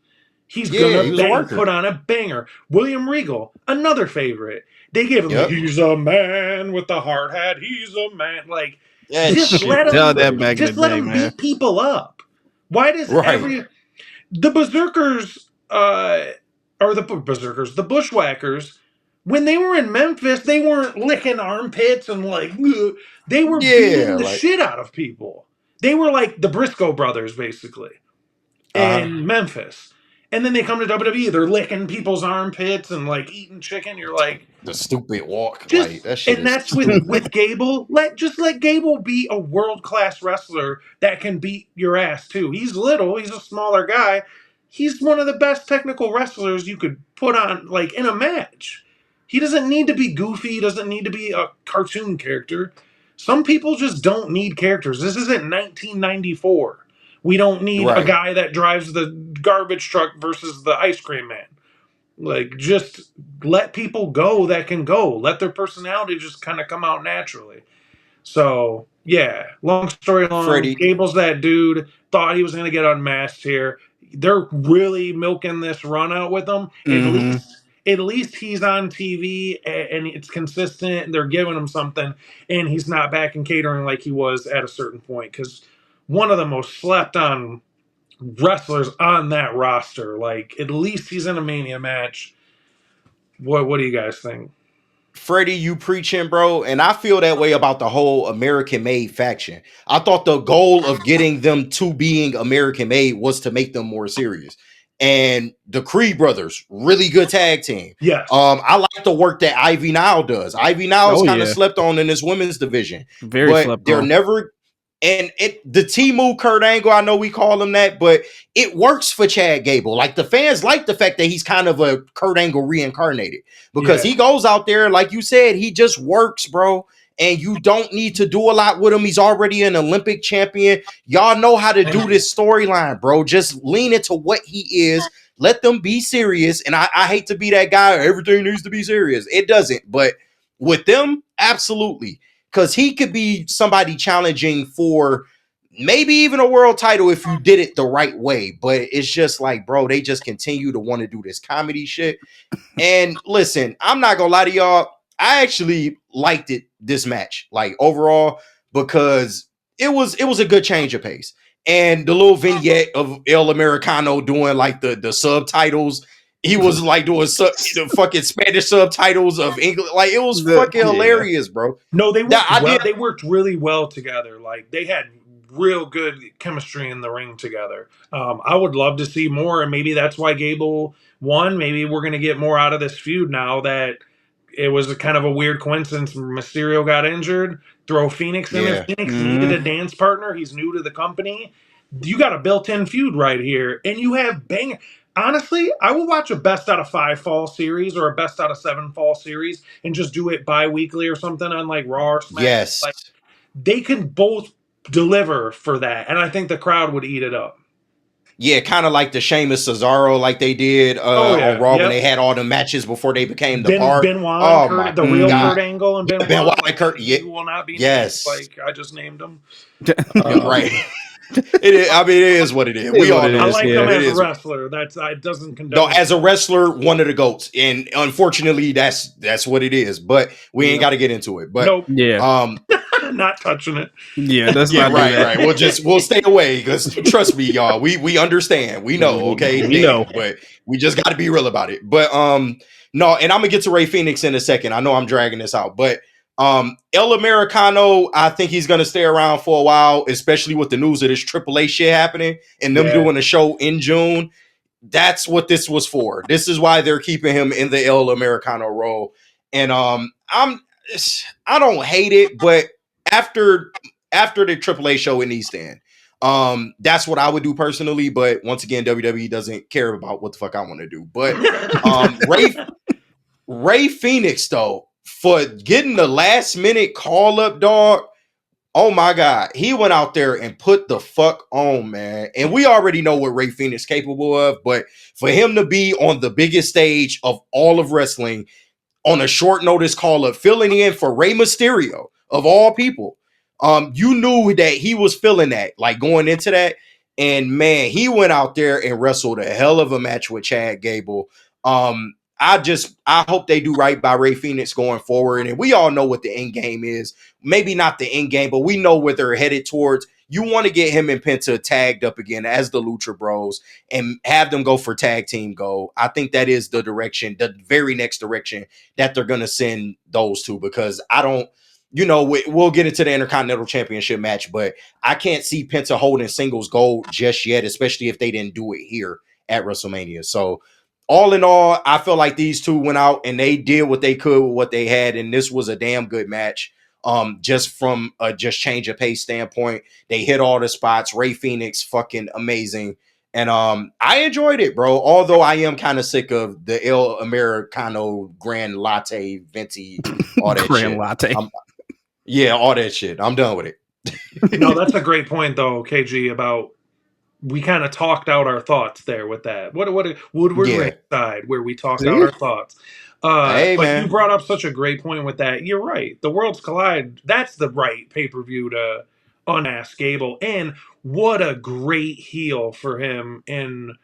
He's gonna put on a banger. William Regal, another favorite. They gave him he's a man with the hard hat. He's a man. Like, just let him beat people up. Why does the Berserkers, the Bushwhackers, when they were in Memphis, they weren't licking armpits and like, they were beating the shit out of people. They were like the Briscoe brothers, basically, in Memphis. And then they come to WWE, they're licking people's armpits and like eating chicken. You're like, the stupid walk. Like, that shit and that's with Gable. Let Gable be a world-class wrestler that can beat your ass too. He's little, he's a smaller guy. He's one of the best technical wrestlers you could put on, like, in a match. He doesn't need to be goofy. He doesn't need to be a cartoon character. Some people just don't need characters. This isn't 1994. We don't need a guy that drives the garbage truck versus the ice cream man. Like, just let people go that can go. Let their personality just kind of come out naturally. So yeah, long story long, Freddie. Gable's that dude. Thought he was going to get unmasked here. They're really milking this run out with him. Mm-hmm. At least he's on TV and it's consistent. And they're giving him something, and he's not back in catering like he was at a certain point. Because one of the most slept on wrestlers on that roster. Like at least he's in a Mania match. What do you guys think? Freddie, you preaching, bro. And I feel that way about the whole American made faction. I thought the goal of getting them to being American made was to make them more serious. And the Creed brothers, really good tag team. Yes. I like the work that Ivy Nile does. Ivy Nile is Oh, kind of yeah. slept on in this women's division, Very but slept they're on. never. And the Timu Kurt Angle, I know we call him that, but it works for Chad Gable. Like the fans like the fact that he's kind of a Kurt Angle reincarnated because he goes out there, like you said, he just works, bro. And you don't need to do a lot with him. He's already an Olympic champion. Y'all know how to do this storyline, bro. Just lean into what he is. Let them be serious. And I hate to be that guy. Everything needs to be serious. It doesn't. But with them, absolutely. Because he could be somebody challenging for maybe even a world title if you did it the right way. But it's just like, bro, they just continue to want to do this comedy shit. And listen, I'm not gonna lie to y'all. I actually liked it this match, like overall, because it was a good change of pace. And the little vignette of El Americano doing like the subtitles, he was like doing the fucking Spanish subtitles of English, like it was fucking Yeah. hilarious, bro. No, they That worked I well. did, They worked really well together. Like they had real good chemistry in the ring together. I would love to see more, and maybe that's why Gable won. Maybe we're going to get more out of this feud now that it was a kind of a weird coincidence. Mysterio got injured. Throw Phoenix in there. yeah, Phoenix needed Mm-hmm. a dance partner. He's new to the company. You got a built-in feud right here, and you have bang. Honestly, I will watch a best out of 5 fall series or a best out of 7 fall series and just do it bi-weekly or something on like Raw or Smack. yes. Like they can both deliver for that, and I think the crowd would eat it up. Yeah, kind of like the Sheamus Cesaro, like they did Oh on yeah, Raw when yep. they had all the matches before they became the part. Benoit and Oh my Kurt, the real Mm-hmm. god, Kurt Angle and yeah, Benoit, Benoit and Kurt, yeah, who will not be named. yes, Like I just named them. right. It is, I mean, it is what it is. It is We what all it know I is. this, like but them Yeah. it as a is. wrestler. That's it doesn't No, condone. as a wrestler, one of the goats, and unfortunately, that's what it is. But we ain't Yep. got to get into it. But Nope, Yeah. not touching it. Yeah. Let's yeah, not do right, that. right. We'll stay away because trust me, y'all, we understand, we know, okay, We know. damn, but we just got to be real about it. But no, and I'm gonna get to Ray Phoenix in a second. I know I'm dragging this out, but El Americano, I think he's gonna stay around for a while, especially with the news of this AAA shit happening and them Yeah. doing a show in June. That's what this was for. This is why they're keeping him in the El Americano role. And I don't hate it, but after the AAA show in East End, that's what I would do personally. But once again, WWE doesn't care about what the fuck I want to do. But Ray Phoenix though, for getting the last minute call up, dog. Oh my God. He went out there and put the fuck on, man. And we already know what Ray Phoenix capable of, but for him to be on the biggest stage of all of wrestling on a short notice call up, filling in for Rey Mysterio of all people, you knew that he was feeling that, like going into that. And man, he went out there and wrestled a hell of a match with Chad Gable. I hope they do right by Ray Phoenix going forward. And we all know what the end game is. Maybe not the end game, but we know where they're headed towards. You want to get him and Penta tagged up again as the Lucha Bros and have them go for tag team gold. I think that is the direction, the very next direction that they're going to send those two, because I don't, we'll get into the Intercontinental Championship match, but I can't see Penta holding singles gold just yet, especially if they didn't do it here at WrestleMania. So all in all, I feel like these two went out and they did what they could with what they had, and this was a damn good match. Just from a just change of pace standpoint, they hit all the spots. Ray Phoenix, fucking amazing, and I enjoyed it, bro. Although I am kind of sick of the El Americano Grand Latte, Venti, all that Grand shit. latte. Yeah, all that shit. I'm done with it. No, that's a great point though, KG, about we kind of talked out our thoughts there with that. What Woodward Yeah, Ringside, where we talked out See? our thoughts. Hey, But you man. brought up such a great point with that. You're right. The Worlds Collide, that's the right pay-per-view to unmask Gable. And what a great heel for him in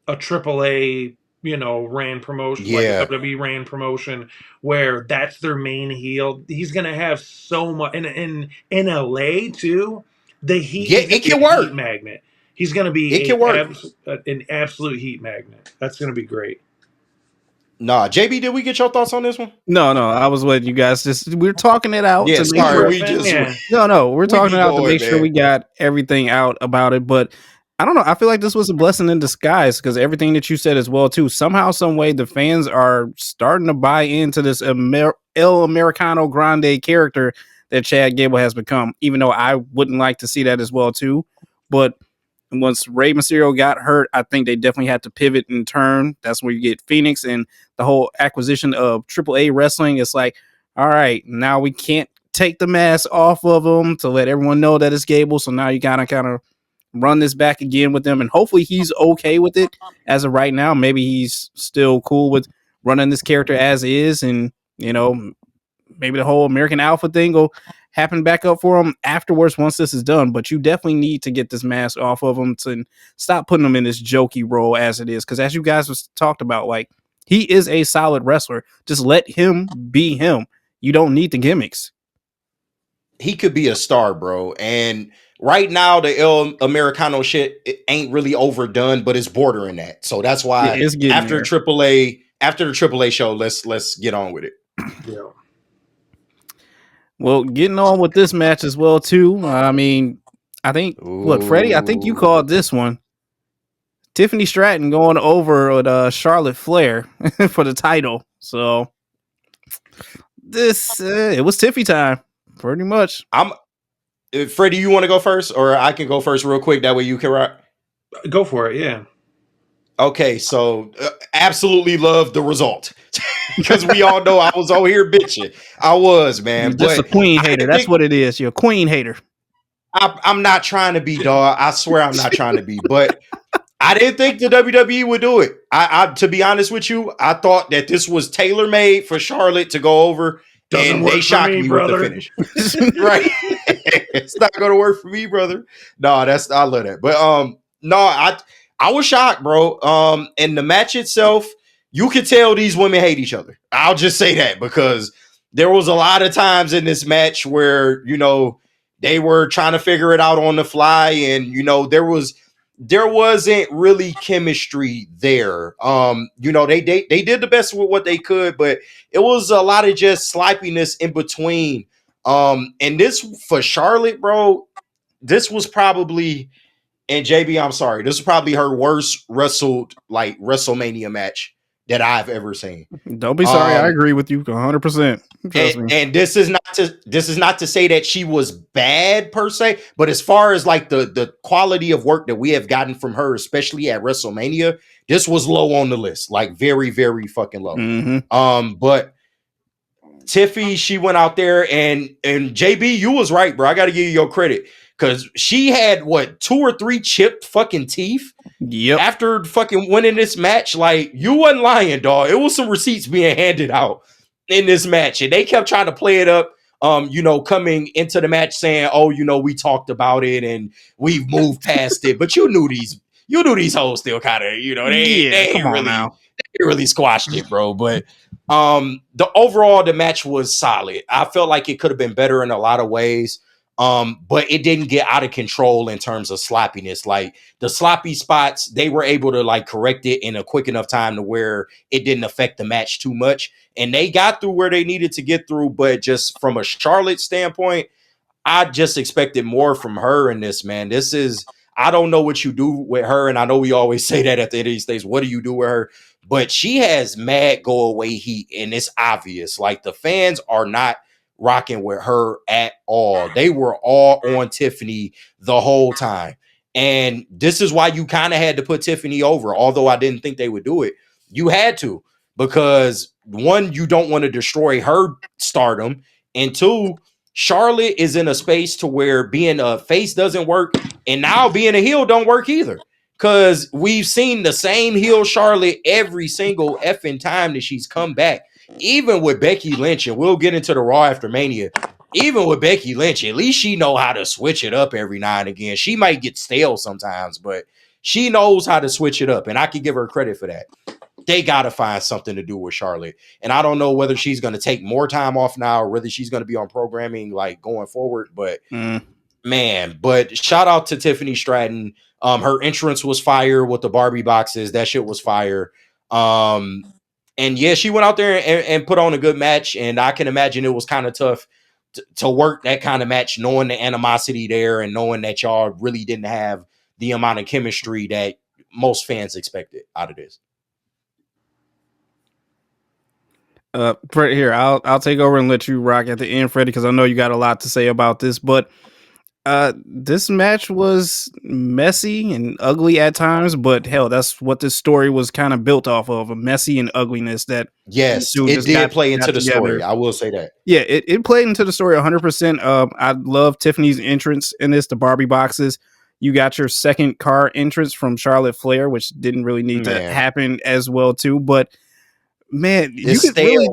a AAA, ran promotion, like a Yeah. WWE ran promotion, where that's their main heel. He's gonna have so much in LA too. Yeah, He's gonna it be can a heat work. magnet. He's gonna It be can work. an absolute heat magnet. That's gonna be great. Nah, JB, did we get your thoughts on this one? No, I was letting you guys we're talking it out Yeah, to make sorry, sure. we Riffing, just yeah. No, we're we talking be it out to going, make sure man. we got everything out about it. But I don't know. I feel like this was a blessing in disguise because everything that you said as well too. Somehow, some way, the fans are starting to buy into this El Americano Grande character that Chad Gable has become. Even though I wouldn't like to see that as well too, but once Rey Mysterio got hurt, I think they definitely had to pivot and turn. That's where you get Phoenix and the whole acquisition of AAA wrestling. It's like, all right, now we can't take the mask off of them to let everyone know that it's Gable. So now you gotta kind of run this back again with them, and hopefully he's okay with it as of right now. Maybe he's still cool with running this character as is, and maybe the whole American Alpha thing will happen back up for him afterwards once this is done. But you definitely need to get this mask off of him to stop putting him in this jokey role as it is. Because as you guys was talked about, like he is a solid wrestler. Just let him be him. You don't need the gimmicks. He could be a star, bro. And right now, the El Americano shit it ain't really overdone, but it's bordering that. So that's Yeah, why it's getting after there. After the AAA show, let's get on with it. Yeah. Well, getting on with this match as well too. I mean, I think what Freddie. I think you Ooh. called this one. Tiffany Stratton going over with Charlotte Flair for the title. So this it was Tiffy time, pretty much. I'm Freddie, you want to go first, or I can go first real quick? That way you can rock. Go for it, yeah. Okay, so absolutely love the result because we all know I was over here bitching. I was, You're man, just a but queen I hater. didn't That's think what it is. You're a queen hater. I'm not trying to be, dog. I swear I'm not trying to be, but I didn't think the WWE would do it. I to be honest with you, I thought that this was tailor made for Charlotte to go over, Doesn't and they work for shocked me, me with the brother. finish. Right? It's not gonna work for me, brother. No, that's I love that. But no, I was shocked, bro. And the match itself, you could tell these women hate each other. I'll just say that because there was a lot of times in this match where they were trying to figure it out on the fly, and there wasn't really chemistry there. They did the best with what they could, but it was a lot of just sloppiness in between. And this for Charlotte, bro, this was probably, and JB, I'm sorry, this is probably her worst WrestleMania match that I've ever seen. Don't be sorry. I Um, agree with you 100%. Trust me. and this is not to say that she was bad per se, but as far as like the quality of work that we have gotten from her, especially at WrestleMania, this was low on the list, like very, very fucking low. But Tiffy, she went out there and JB, you was right, bro. I got to give you your credit because she had what 2 or 3 chipped fucking teeth Yep. after fucking winning this match. Like you wasn't lying, dog. It was some receipts being handed out in this match, and they kept trying to play it up. Coming into the match saying, "Oh, we talked about it and we've moved past it," but you knew these hoes still kind of, Yeah, they come ain't on really now. squashed it, bro. But the match was solid. I felt like it could have been better in a lot of ways. But it didn't get out of control in terms of sloppiness. Like the sloppy spots, they were able to like correct it in a quick enough time to where it didn't affect the match too much. And they got through where they needed to get through. But just from a Charlotte standpoint, I just expected more from her in this, man. I don't know what you do with her. And I know we always say that at the end of these days. What do you do with her? But she has mad go away heat, and it's obvious. Like the fans are not rocking with her at all. They were all on Tiffany the whole time. And this is why you kind of had to put Tiffany over, although I didn't think they would do it. You had to, because one, you don't want to destroy her stardom. And two, Charlotte is in a space to where being a face doesn't work, and now being a heel don't work either. Because we've seen the same heel Charlotte every single effing time that she's come back. even with Becky Lynch, and we'll get into the Raw after Mania. Even with Becky Lynch, at least she know how to switch it up every now and again. She might get stale sometimes, but she knows how to switch it up, and I can give her credit for that. They got to find something to do with Charlotte. And I don't know whether she's going to take more time off now or whether she's going to be on programming like going forward. But man, but shout out to Tiffany Stratton. Her entrance was fire with the Barbie boxes. That shit was fire. And yeah, she went out there and put on a good match. And I can imagine it was kind of tough to work that kind of match, knowing the animosity there and knowing that y'all really didn't have the amount of chemistry that most fans expected out of this. Fred, here, I'll take over and let you rock at the end, Freddie, because I know you got a lot to say about this. But this match was messy and ugly at times, but hell, that's what this story was kind of built off of, a messy and ugliness that yes, it did play into the story. I will say that. Yeah, it played into the story 100%. I love Tiffany's entrance in this, the Barbie boxes. You got your second car entrance from Charlotte Flair, which didn't really need to happen as well too, but man, you could really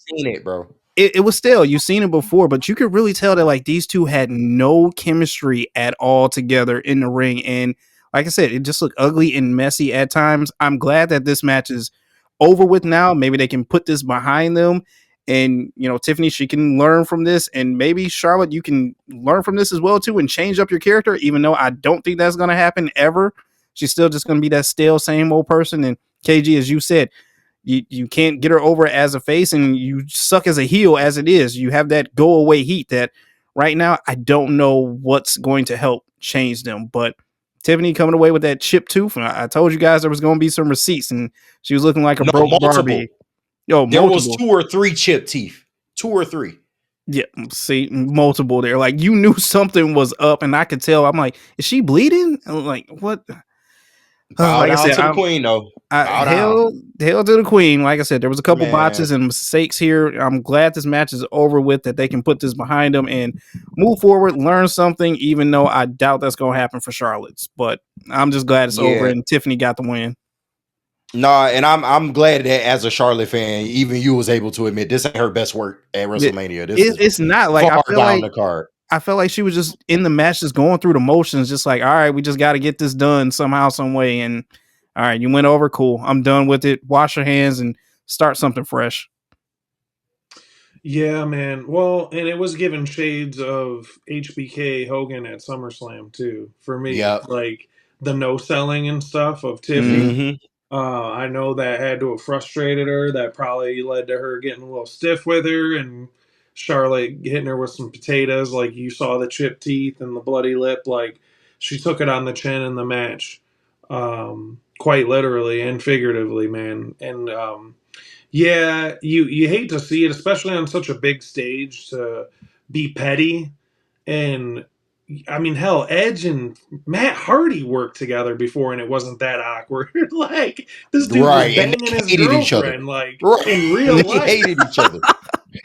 seen it, bro. It was stale. You've seen it before, but you could really tell that like these two had no chemistry at all together in the ring. And like I said, it just looked ugly and messy at times. I'm glad that this match is over with now. Maybe they can put this behind them. And, you know, Tiffany, she can learn from this. And maybe Charlotte, you can learn from this as well, too, and change up your character, even though I don't think that's going to happen ever. She's still just going to be that stale, same old person. And KG, as you said, you can't get her over as a face, and you suck as a heel as it is. You have that go away heat that right now I don't know what's going to help change them. But Tiffany coming away with that chipped tooth, and I told you guys there was going to be some receipts, and she was looking like a broke Barbie. Yo, there was 2 or 3 chipped teeth, 2 or 3. Yeah, see, multiple there. Like you knew something was up, and I could tell. I'm like, is she bleeding? I'm like, what? Like I said, to the queen, though. Hail to the queen. Like I said, there was a couple botches and mistakes here. I'm glad this match is over with, that they can put this behind them and move forward, learn something, even though I doubt that's going to happen for Charlotte's. But I'm just glad it's over and Tiffany got the win. Nah, and I'm glad that as a Charlotte fan, even you was able to admit this ain't her best work at WrestleMania. It's not like I feel like the card. I felt like she was just in the match, just going through the motions, just like, all right, we just got to get this done somehow, some way. And all right, you went over, cool. I'm done with it. Wash your hands and start something fresh. Yeah, man. Well, and it was given shades of HBK Hogan at SummerSlam too. For me, like the no selling and stuff of Tiffany. Mm-hmm. I know that had to have frustrated her. That probably led to her getting a little stiff with her, and Charlotte hitting her with some potatoes. Like you saw the chipped teeth and the bloody lip. Like she took it on the chin in the match, quite literally and figuratively, man. And yeah, you hate to see it, especially on such a big stage, to be petty. And I mean, hell, Edge and Matt Hardy worked together before, and it wasn't that awkward. Like this dude was banging his girlfriend, like in real life. They hated each other.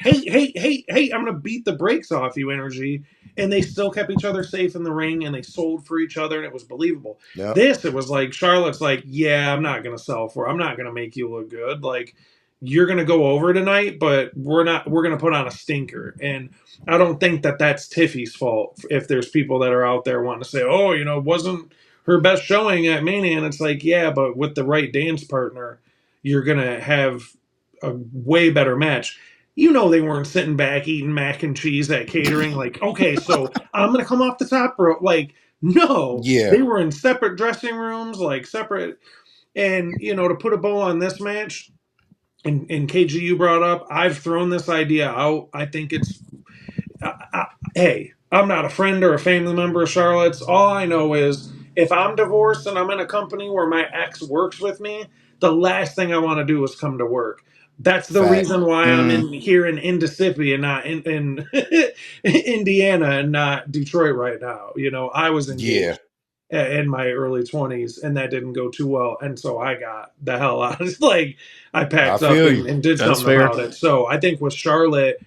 Hey! I'm gonna beat the brakes off you, energy. And they still kept each other safe in the ring, and they sold for each other, and it was believable. Yep. This, it was like Charlotte's like, yeah, I'm not gonna sell for. I'm not gonna make you look good. Like you're gonna go over tonight, but we're not. We're gonna put on a stinker. And I don't think that that's Tiffy's fault. If there's people that are out there wanting to say, oh, you know, wasn't her best showing at Mania, and it's like, yeah, but with the right dance partner, you're gonna have a way better match. You know, they weren't sitting back eating mac and cheese at catering. Like, okay, so I'm gonna come off the top rope. Like, no, they were in separate dressing rooms, like separate. And you know, to put a bow on this match, and KG, you brought up, I've thrown this idea out. I think it's, hey, I'm not a friend or a family member of Charlotte's. All I know is if I'm divorced and I'm in a company where my ex works with me, the last thing I want to do is come to work. That's the reason why I'm here in Indicippi and not in Indiana and not Detroit right now. You know, I was engaged in my early 20s, and that didn't go too well. And so I got the hell out. It's like I packed up and did something about it. So I think with Charlotte,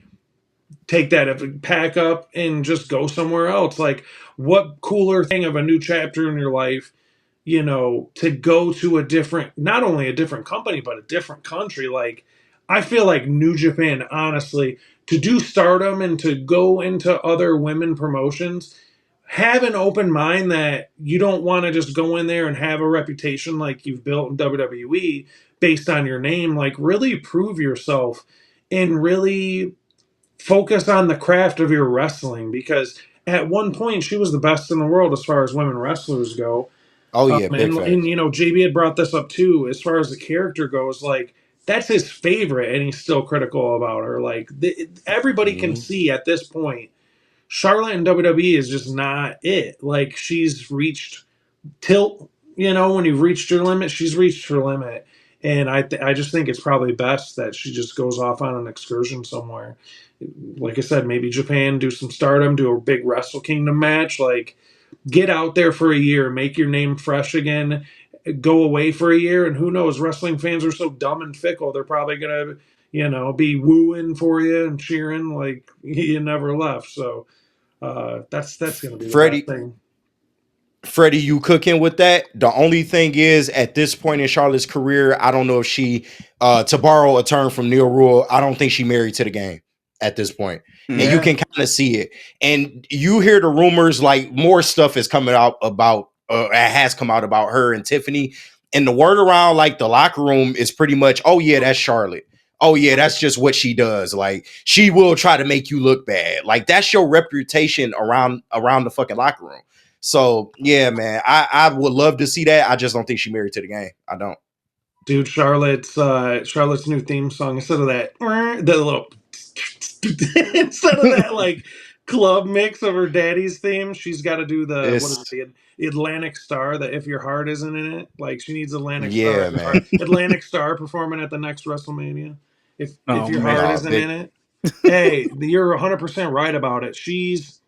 take that, pack up and just go somewhere else. Like what cooler thing of a new chapter in your life, you know, to go to a different, not only a different company, but a different country. Like I feel like New Japan, honestly, to do Stardom and to go into other women promotions, have an open mind that you don't want to just go in there and have a reputation like you've built in WWE based on your name. Like, really prove yourself and really focus on the craft of your wrestling, because at one point she was the best in the world as far as women wrestlers go. Oh yeah, big And facts. you know, JB had brought this up too, as far as the character goes. Like, that's his favorite, and he's still critical about her. Like, everybody can Mhm. see at this point, Charlotte in WWE is just not it. Like, she's reached tilt. You know, when you've reached your limit, she's reached her limit. And I just think it's probably best that she just goes off on an excursion somewhere. Like I said, maybe Japan, do some Stardom, do a big Wrestle Kingdom match. Like, get out there for a year, make your name fresh again, go away for a year, and who knows? Wrestling fans are so dumb and fickle; they're probably gonna, you know, be wooing for you and cheering like you never left. So that's gonna be the best Freddie, thing. Freddie, you cooking with that? The only thing is, at this point in Charlotte's career, I don't know if she, to borrow a term from Neil Rule, I don't think she married to the game at this point. And you Yeah, can kind of see it. And you hear the rumors, like more stuff is coming out about, has come out about her and Tiffany. And the word around like the locker room is pretty much, oh yeah, that's Charlotte. Oh yeah, that's just what she does. Like, she will try to make you look bad. Like, that's your reputation around the fucking locker room. So yeah, man, I would love to see that. I just don't think she married to the game. I don't. dude, Charlotte's new theme song, instead of that the little instead of that like club mix of her daddy's theme, she's got to do the, what is It's it, the Atlantic Star, that if your heart isn't in it, like she needs Atlantic Star, yeah, man. Atlantic Star performing at the next WrestleMania. If Oh your man. heart No, isn't big in it, hey, you're 100% right about it. She's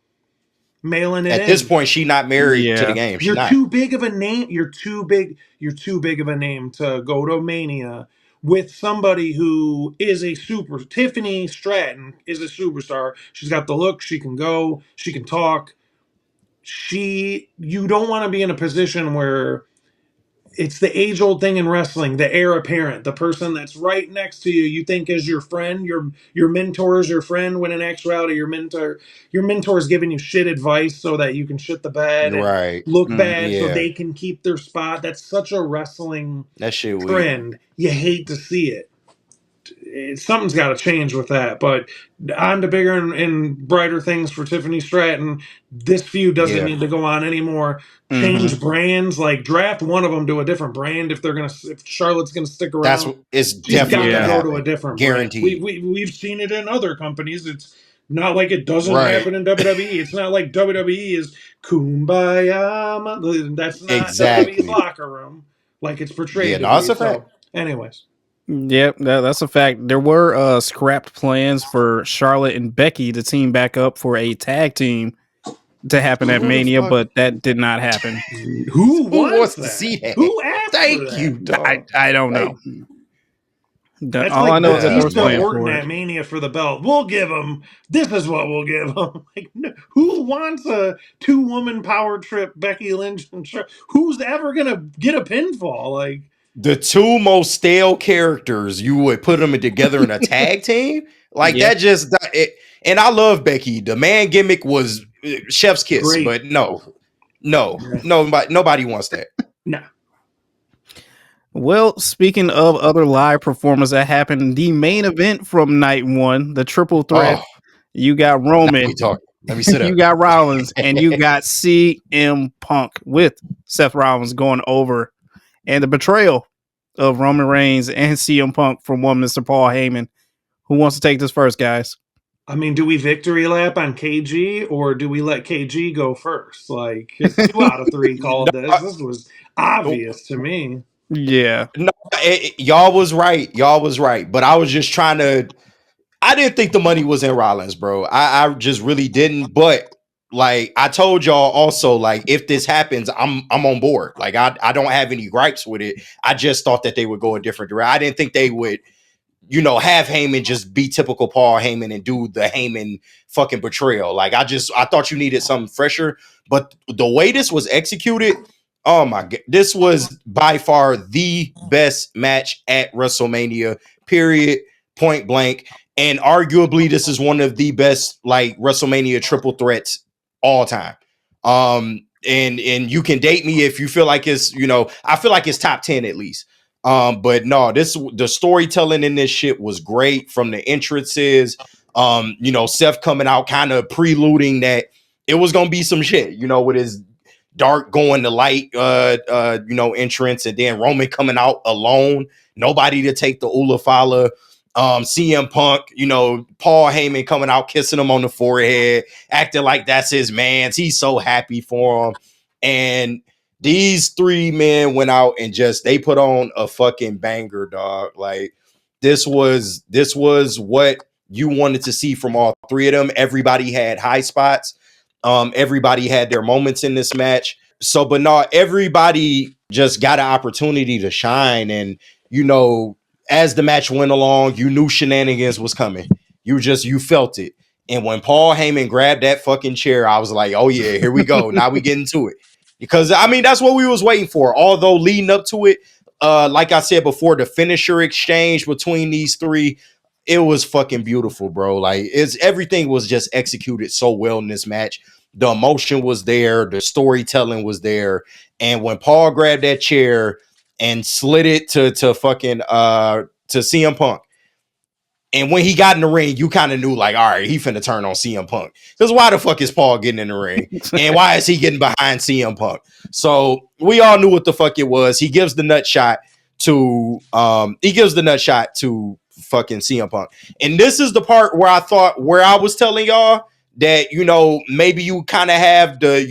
mailing it at this in. point, she not married to the Yeah. game. She You're not. too big of a name. You're too big. You're too big of a name to go to Mania with somebody who is a super. Tiffany Stratton is a superstar. She's got the look. She can go. She can talk. You don't want to be in a position where it's the age old thing in wrestling, the heir apparent, the person that's right next to you think is your friend, your mentor is your friend, when in actuality your mentor is giving you shit advice so that you can shit the bed and Right. look Mm. bad so Yeah. they can keep their spot. That's such a wrestling That shit weak. trend. You hate to see it. Something's got to change with that. But on to bigger and brighter things for Tiffany Stratton. This feud doesn't Yeah. need to go on anymore. Hmm. Change brands, like draft one of them to a different brand if Charlotte's gonna stick That's around. it's She's definitely got to gonna Yeah. go to a happen. different brand. Guaranteed. We've seen it in other companies. It's not like it doesn't Right. happen in WWE. It's not like WWE is kumbaya. That's not WWE's Exactly. locker room like it's Yeah, portrayed to no, that's be. a fact. So, anyways. Yep, that's a fact. There were scrapped plans for Charlotte and Becky to team back up for a tag team to happen at Who the Mania, fuck? but that did not happen. Who Who wants wants to that? see that? Who asked for Thank that? you, dog. I don't know. Thank That's All like I know is that there was Batista plans Orton for it. at Mania for the belt. We'll give him. This is what we'll give him. Like, who wants a two-woman power trip? Becky Lynch and who's ever gonna get a pinfall? Like, the two most stale characters, you would put them together in a tag team like Yep. that. Just it, and I love Becky. The man gimmick was chef's kiss, great. but nobody wants that. No. Well, speaking of other live performers that happened, the main event from night one, the triple threat, Oh, you got now we Roman, talk. Let me sit you up. got Rollins, and you got CM Punk with Seth Rollins going over, and the betrayal of Roman Reigns and CM Punk from one Mr. Paul Heyman. Who wants to take this first, guys? I mean, do we victory lap on KG or do we let KG go first? Like, it's 2 out of 3 No, called this. This was obvious to me. Yeah. no, y'all was right. Y'all was right. But I was just trying to. I didn't think the money was in Rollins, bro. I just really didn't. But like I told y'all also, like if this happens, I'm on board. Like I don't have any gripes with it. I just thought that they would go a different direction. I didn't think they would, have Heyman just be typical Paul Heyman and do the Heyman fucking betrayal. Like I thought you needed something fresher. But the way this was executed, oh my god, this was by far the best match at WrestleMania. Period. point blank. And arguably, this is one of the best like WrestleMania triple threats all time. And you can date me if you feel like it's, I feel like it's top 10 at least. But no, the storytelling in this shit was great from the entrances. Seth coming out kind of preluding that it was gonna be some shit, with his dark going to light entrance, and then Roman coming out alone, nobody to take the Ulafala. CM Punk, Paul Heyman coming out kissing him on the forehead, acting like that's his man's. He's so happy for him. And these three men went out and they put on a fucking banger, dog. Like this was what you wanted to see from all three of them. Everybody had high spots. Everybody had their moments in this match. So, but no, everybody just got an opportunity to shine. And, as the match went along, you knew shenanigans was coming. You felt it. And when Paul Heyman grabbed that fucking chair, I was like, oh yeah, here we go. Now we get into it. Because that's what we was waiting for. Although leading up to it, like I said before, the finisher exchange between these three, it was fucking beautiful, bro. Like everything was just executed so well in this match. The emotion was there, the storytelling was there. And when Paul grabbed that chair and slid it to fucking to CM Punk, and when he got in the ring, you kind of knew, like, all right, he finna turn on CM Punk. Because why the fuck is Paul getting in the ring? And why is he getting behind CM Punk? So we all knew what the fuck it was. He gives the nut shot to fucking CM Punk. And this is the part where I was telling y'all that, maybe you kind of have the,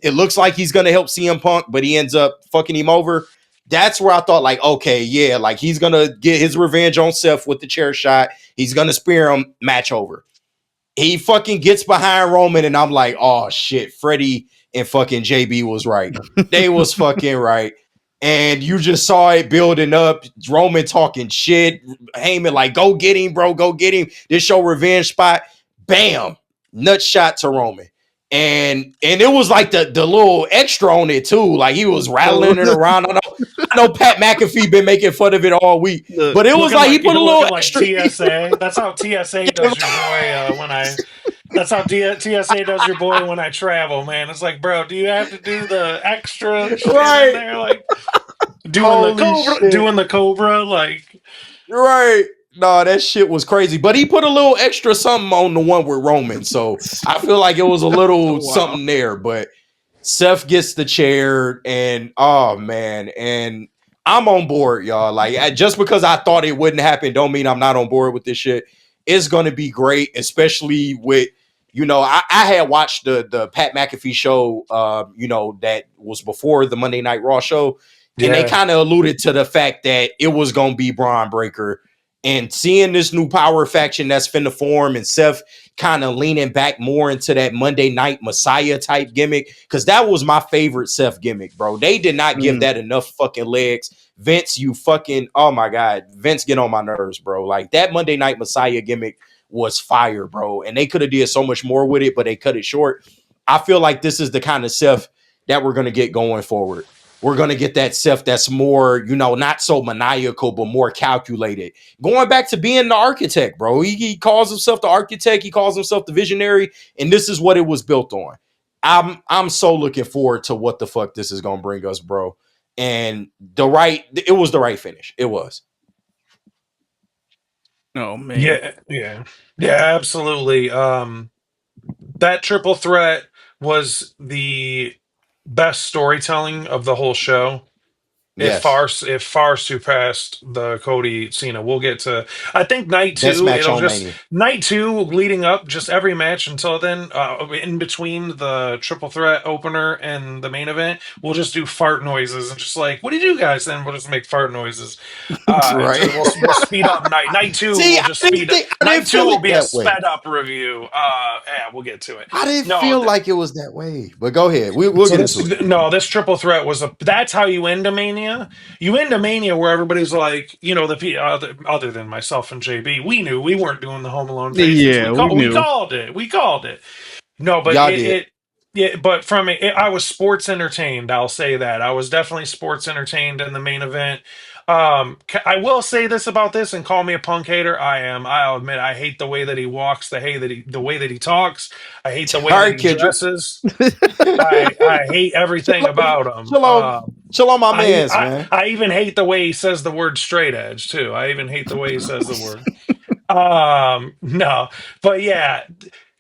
it looks like he's gonna help CM Punk, but he ends up fucking him over. That's where I thought, like, okay, yeah, like he's gonna get his revenge on Seth with the chair shot. He's gonna spear him, match over. He fucking gets behind Roman, and I'm like, oh shit, Freddie and fucking JB was right. They was fucking right. And you just saw it building up. Roman talking shit. Heyman like, go get him, bro, go get him. This your revenge spot. Bam, nut shot to Roman. And it was like the little extra on it too. Like he was rattling it around. I know Pat McAfee been making fun of it all week, but it was like he put a little extra. Like TSA. That's how TSA does your boy when I. That's how TSA does your boy when I travel, man. It's like, bro, do you have to do the extra shit right in there, like doing the Cobra, like right? No, that shit was crazy. But he put a little extra something on the one with Roman, so I feel like it was a little something there. But Seth gets the chair, and oh man, and I'm on board, y'all. Like just because I thought it wouldn't happen, don't mean I'm not on board with this shit. It's gonna be great, especially with I had watched the Pat McAfee show, that was before the Monday Night Raw show, and they kind of alluded to the fact that it was gonna be Braun Breaker. And seeing this new power faction that's finna form, and Seth kind of leaning back more into that Monday Night Messiah type gimmick, because that was my favorite Seth gimmick, bro. They did not give that enough fucking legs. Vince, you fucking, oh my God, Vince get on my nerves, bro. Like that Monday Night Messiah gimmick was fire, bro. And they could have did so much more with it, but they cut it short. I feel like this is the kind of Seth that we're going to get going forward. We're going to get that Seth that's more, not so maniacal, but more calculated. Going back to being the architect, bro. He calls himself the architect. He calls himself the visionary. And this is what it was built on. I'm so looking forward to what the fuck this is going to bring us, bro. And it was the right finish. It was. Oh man. Yeah, absolutely. That triple threat was the best storytelling of the whole show. Yes. It far surpassed the Cody Cena. We'll get to. I think night Best two. match It'll on just Mania. night two leading up. Just every match until then. In between the triple threat opener and the main event, we'll just do fart noises and just like, what do you do, guys? Then we'll just make fart noises. Right. We'll speed up night two. See, We'll just speed up. Night two feel will it be a that way. sped up review. Yeah, we'll get to it. I didn't feel like it was that way. But go ahead. We'll get into it. No, this triple threat was that's how you end a Mania. You end a Mania where everybody's like, other than myself and JB, we knew we weren't doing the Home Alone faces. Yeah, We called it. We called it. No, but Y'all did. but I was sports entertained. I'll say that I was definitely sports entertained in the main event. I will say this about this, and call me a punk hater. I am. I'll admit I hate the way that he walks, the way that he talks. I hate the way All that right, he Kendrick. dresses. I hate everything about him. Chill on my man's, I man. I even hate the way he says the word straight edge too. I even hate the way he says the word. No, but yeah,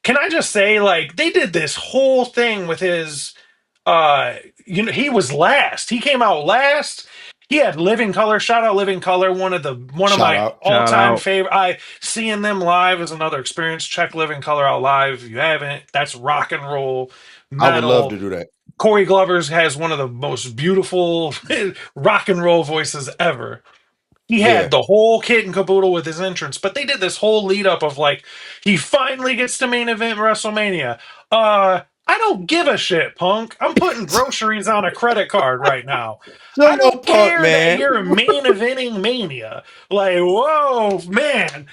can I just say, like, they did this whole thing with his, uh, he was last. He came out last. He had Living Color. Shout out Living Color, one of Shout my out. all Shout time out. favorite. I Seeing them live is another experience. Check Living Color out live if you haven't. That's rock and roll I would love metal. to do that. Corey Glover's has one of the most beautiful rock and roll voices ever. He Yeah. had the whole kit and caboodle with his entrance, but they did this whole lead up of like, he finally gets to main event WrestleMania. I don't give a shit, Punk. I'm putting groceries on a credit card right now. Chill I on don't Punk, care that man. you're main eventing Mania. Like, whoa, man.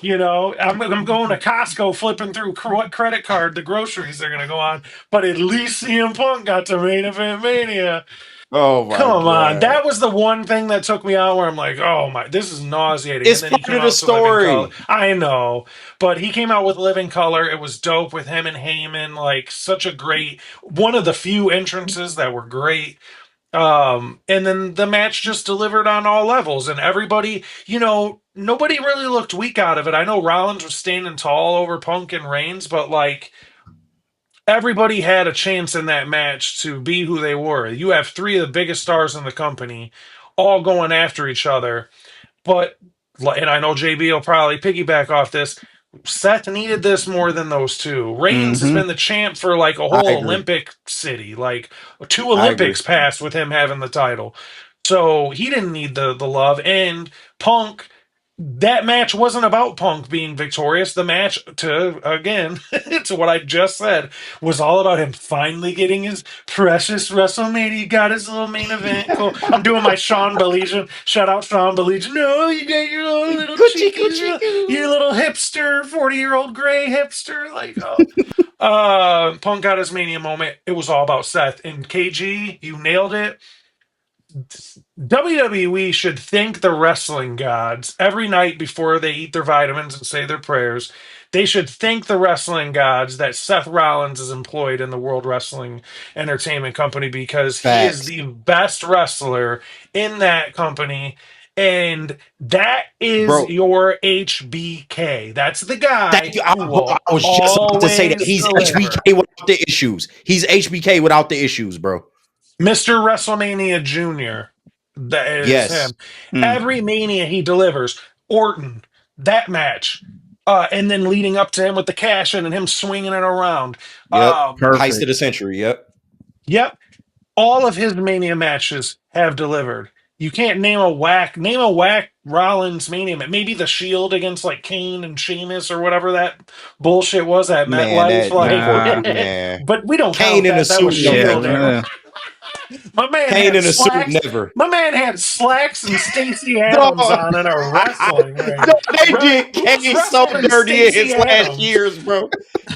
I'm going to Costco flipping through what credit card the groceries are going to go on, but at least CM Punk got to main event Mania. Oh my Come on, god. that was the one thing that took me out where I'm like, oh my, this is nauseating. And It's then he part came of the out to Living Color. story. I know, but he came out with Living Color. It was dope with him and Heyman. Like, such a great, one of the few entrances that were great. And then the match just delivered on all levels, and everybody, nobody really looked weak out of it. I know Rollins was standing tall over Punk and Reigns, but like, everybody had a chance in that match to be who they were. You have three of the biggest stars in the company all going after each other. But, and I know JB will probably piggyback off this. Seth needed this more than those two. Reigns has Hmm. been the champ for like a I whole agree. Olympic city, like two I agree. Olympics passed with him having the title. So he didn't need the love. And Punk, that match wasn't about Punk being victorious. The match, to again, to what I just said, was all about him finally getting his precious WrestleMania. Got his little main event. Cool. I'm doing my Sean Beligian. Shout out Sean Beligian. No, you got your own little Coochie cheeky, coochie coo. your little hipster, 40-year-old gray hipster. Like, oh. Punk got his Mania moment. It was all about Seth and KG. You nailed it. WWE should thank the wrestling gods every night before they eat their vitamins and say their prayers. They should thank the wrestling gods that Seth Rollins is employed in the World Wrestling Entertainment Company, because he is Facts. the best wrestler in that company. And that is Bro, your HBK. That's the thank guy you. who I will was just about to say that always he's deliver. HBK without the issues. He's HBK without the issues, bro. Mr. WrestleMania Jr. That is Yes. him. Every Mania he delivers. Orton, that match. And then leading up to him with the cash in and him swinging it around. Yep. Heist of Perfect. the century. Yep. Yep. All of his Mania matches have delivered. You can't name a whack Rollins Mania match. Maybe the Shield against like Kane and Sheamus or whatever that bullshit was at Man, MetLife. that poor Like, dude, man. but we don't Kane count in a that. That was suit Yeah. Shield never. era. My man Kane had in a suit slacks. never. My man had slacks and Stacey Dog, Adams on in a wrestling ring. they did Who's Kane so wrestling dirty in Stacey his last Adams? years, bro.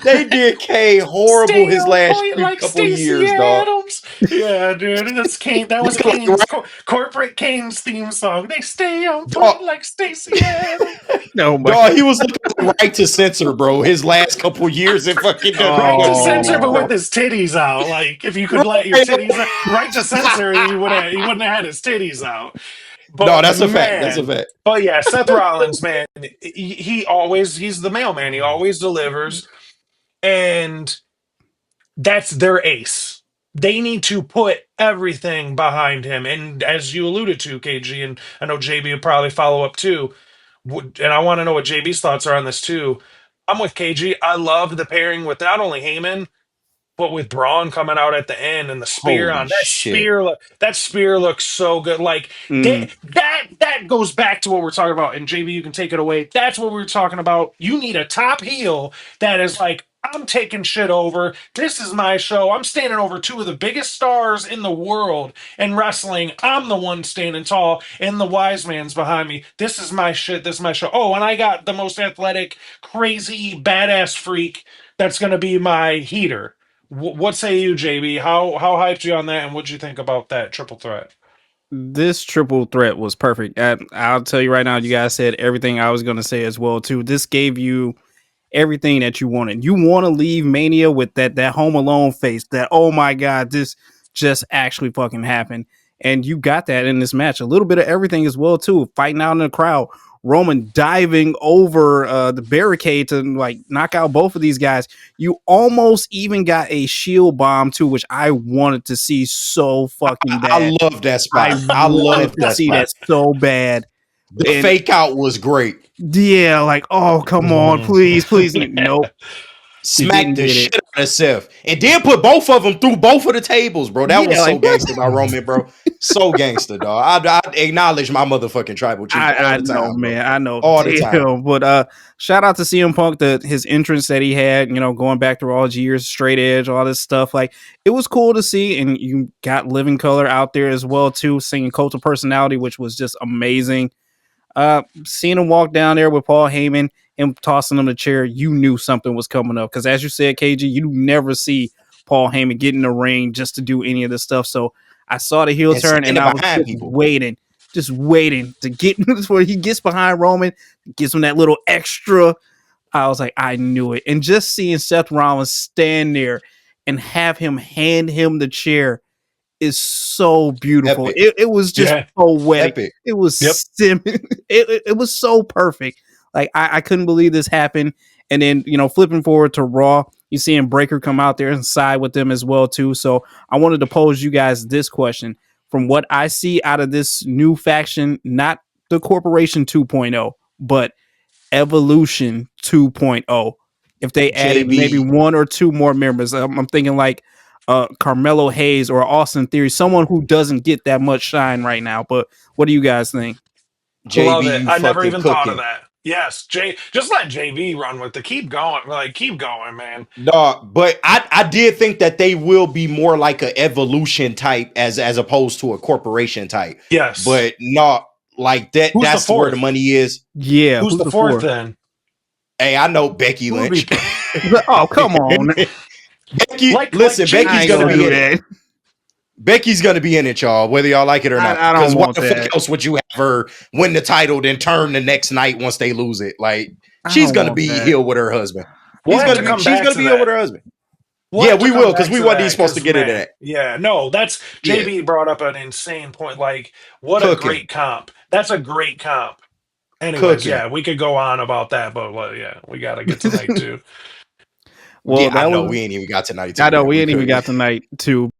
They did Kane horrible Stay his on last point few like couple Stacey years, dog. Adams. Yeah, dude, that's Kane. That was Look like Kane's corporate Kane's theme song. They stay on dog, point like Stacey Adams. Oh my dog, god. he was looking like right to censor, bro. His last couple years in fucking Right to WWE, censor, but Oh. with bro. his titties out. Like, if you could let your Right. titties out, right to censor, he wouldn't have had his titties out. No, But that's a fact. That's a man, fact. but yeah, Seth Rollins, man, he's the mailman. He always delivers, and that's their ace. They need to put everything behind him. And as you alluded to, KG, and I know JB will probably follow up too. And I want to know what JB's thoughts are on this too. I'm with KG. I loved the pairing with not only Heyman, but with Braun coming out at the end and the spear Holy on shit. that spear looks so good. Like, Mm. that goes back to what we're talking about. And JB, you can take it away. That's what we were talking about. You need a top heel that is like, I'm taking shit over. This is my show. I'm standing over two of the biggest stars in the world in wrestling. I'm the one standing tall, and the wise man's behind me. This is my shit. This is my show. Oh, and I got the most athletic, crazy, badass freak that's going to be my heater. What say you, JB? How hyped you on that, and what'd you think about that triple threat? This triple threat was perfect. I'll tell you right now, you guys said everything I was going to say as well too. This gave you everything that you wanted. You want to leave Mania with that Home Alone face. That, oh my god, this just actually fucking happened, and you got that in this match. A little bit of everything as well too. Fighting out in the crowd, Roman diving over the barricade to like knock out both of these guys. You almost even got a shield bomb too, which I wanted to see so fucking bad. I love that I spot. I wanted love to that see spot. that so bad. The And fake out was great. yeah, like, oh, come on, please, please. Nope. He Smacked didn't the get shit it. out of Seth. And then put both of them through both of the tables, bro. That Yeah, was so like what? gangster by Roman, bro. So gangster, dog. I acknowledge my motherfucking tribal chief all I the know, time, bro. man. I know. All the time. Damn. But shout out to CM Punk, his entrance that he had, going back through all his years, straight edge, all this stuff. Like, it was cool to see. And you got Living Color out there as well, too, singing Cult of Personality, which was just amazing. Seeing him walk down there with Paul Heyman and tossing him the chair, you knew something was coming up. Because as you said, KG, you never see Paul Heyman get in the ring just to do any of this stuff. So I saw the heel And turn, and standing I was behind people. just waiting to get where he gets behind Roman, gives him that little extra. I was like, I knew it. And just seeing Seth Rollins stand there and have him hand him the chair is so beautiful. Epic. It was just poetic. Epic. It was it was so perfect. Like I couldn't believe this happened. And then flipping forward to Raw, you seeing Breaker come out there and side with them as well too. So I wanted to pose you guys this question: from what I see out of this new faction, not the Corporation 2.0, but Evolution 2.0. If they added maybe JB. one or two more members, I'm thinking like Carmelo Hayes or Austin Theory, someone who doesn't get that much shine right now. But what do you guys think? Love JB, it. you I never fucking even thought of cooking. that. Yes, just let JV run with it. Keep going, like keep going, man. No, but I did think that they will be more like an evolution type as opposed to a corporation type. Yes, But not like that. Who's the That's where the fourth? money is. Yeah, Who's the fourth then? Hey, I know Becky Who would be Lynch. oh, come on. Becky, like listen, Jamie I Becky's ain't gonna gonna be do in it. that. Becky's gonna be in it, y'all, whether y'all like it or not. I Because don't why want the that. fuck else would you have her win the title, then turn the next night once they lose it? Like, I she's don't gonna want be that. here with her husband. We'll He's have gonna to be. come She's back gonna to be here with that. her husband. We'll Yeah, have to we come will, because back we to wasn't even that supposed to because get into man, that. yeah, no, that's Yeah, JB brought up an insane point. Like, what a cooking, great comp. That's a great comp. Anyways, cooking. yeah, we could go on about that, but yeah, we got to get tonight too. Well, Yeah, I that know was. we ain't even got tonight I too. know Yeah, we we ain't even could. got tonight too.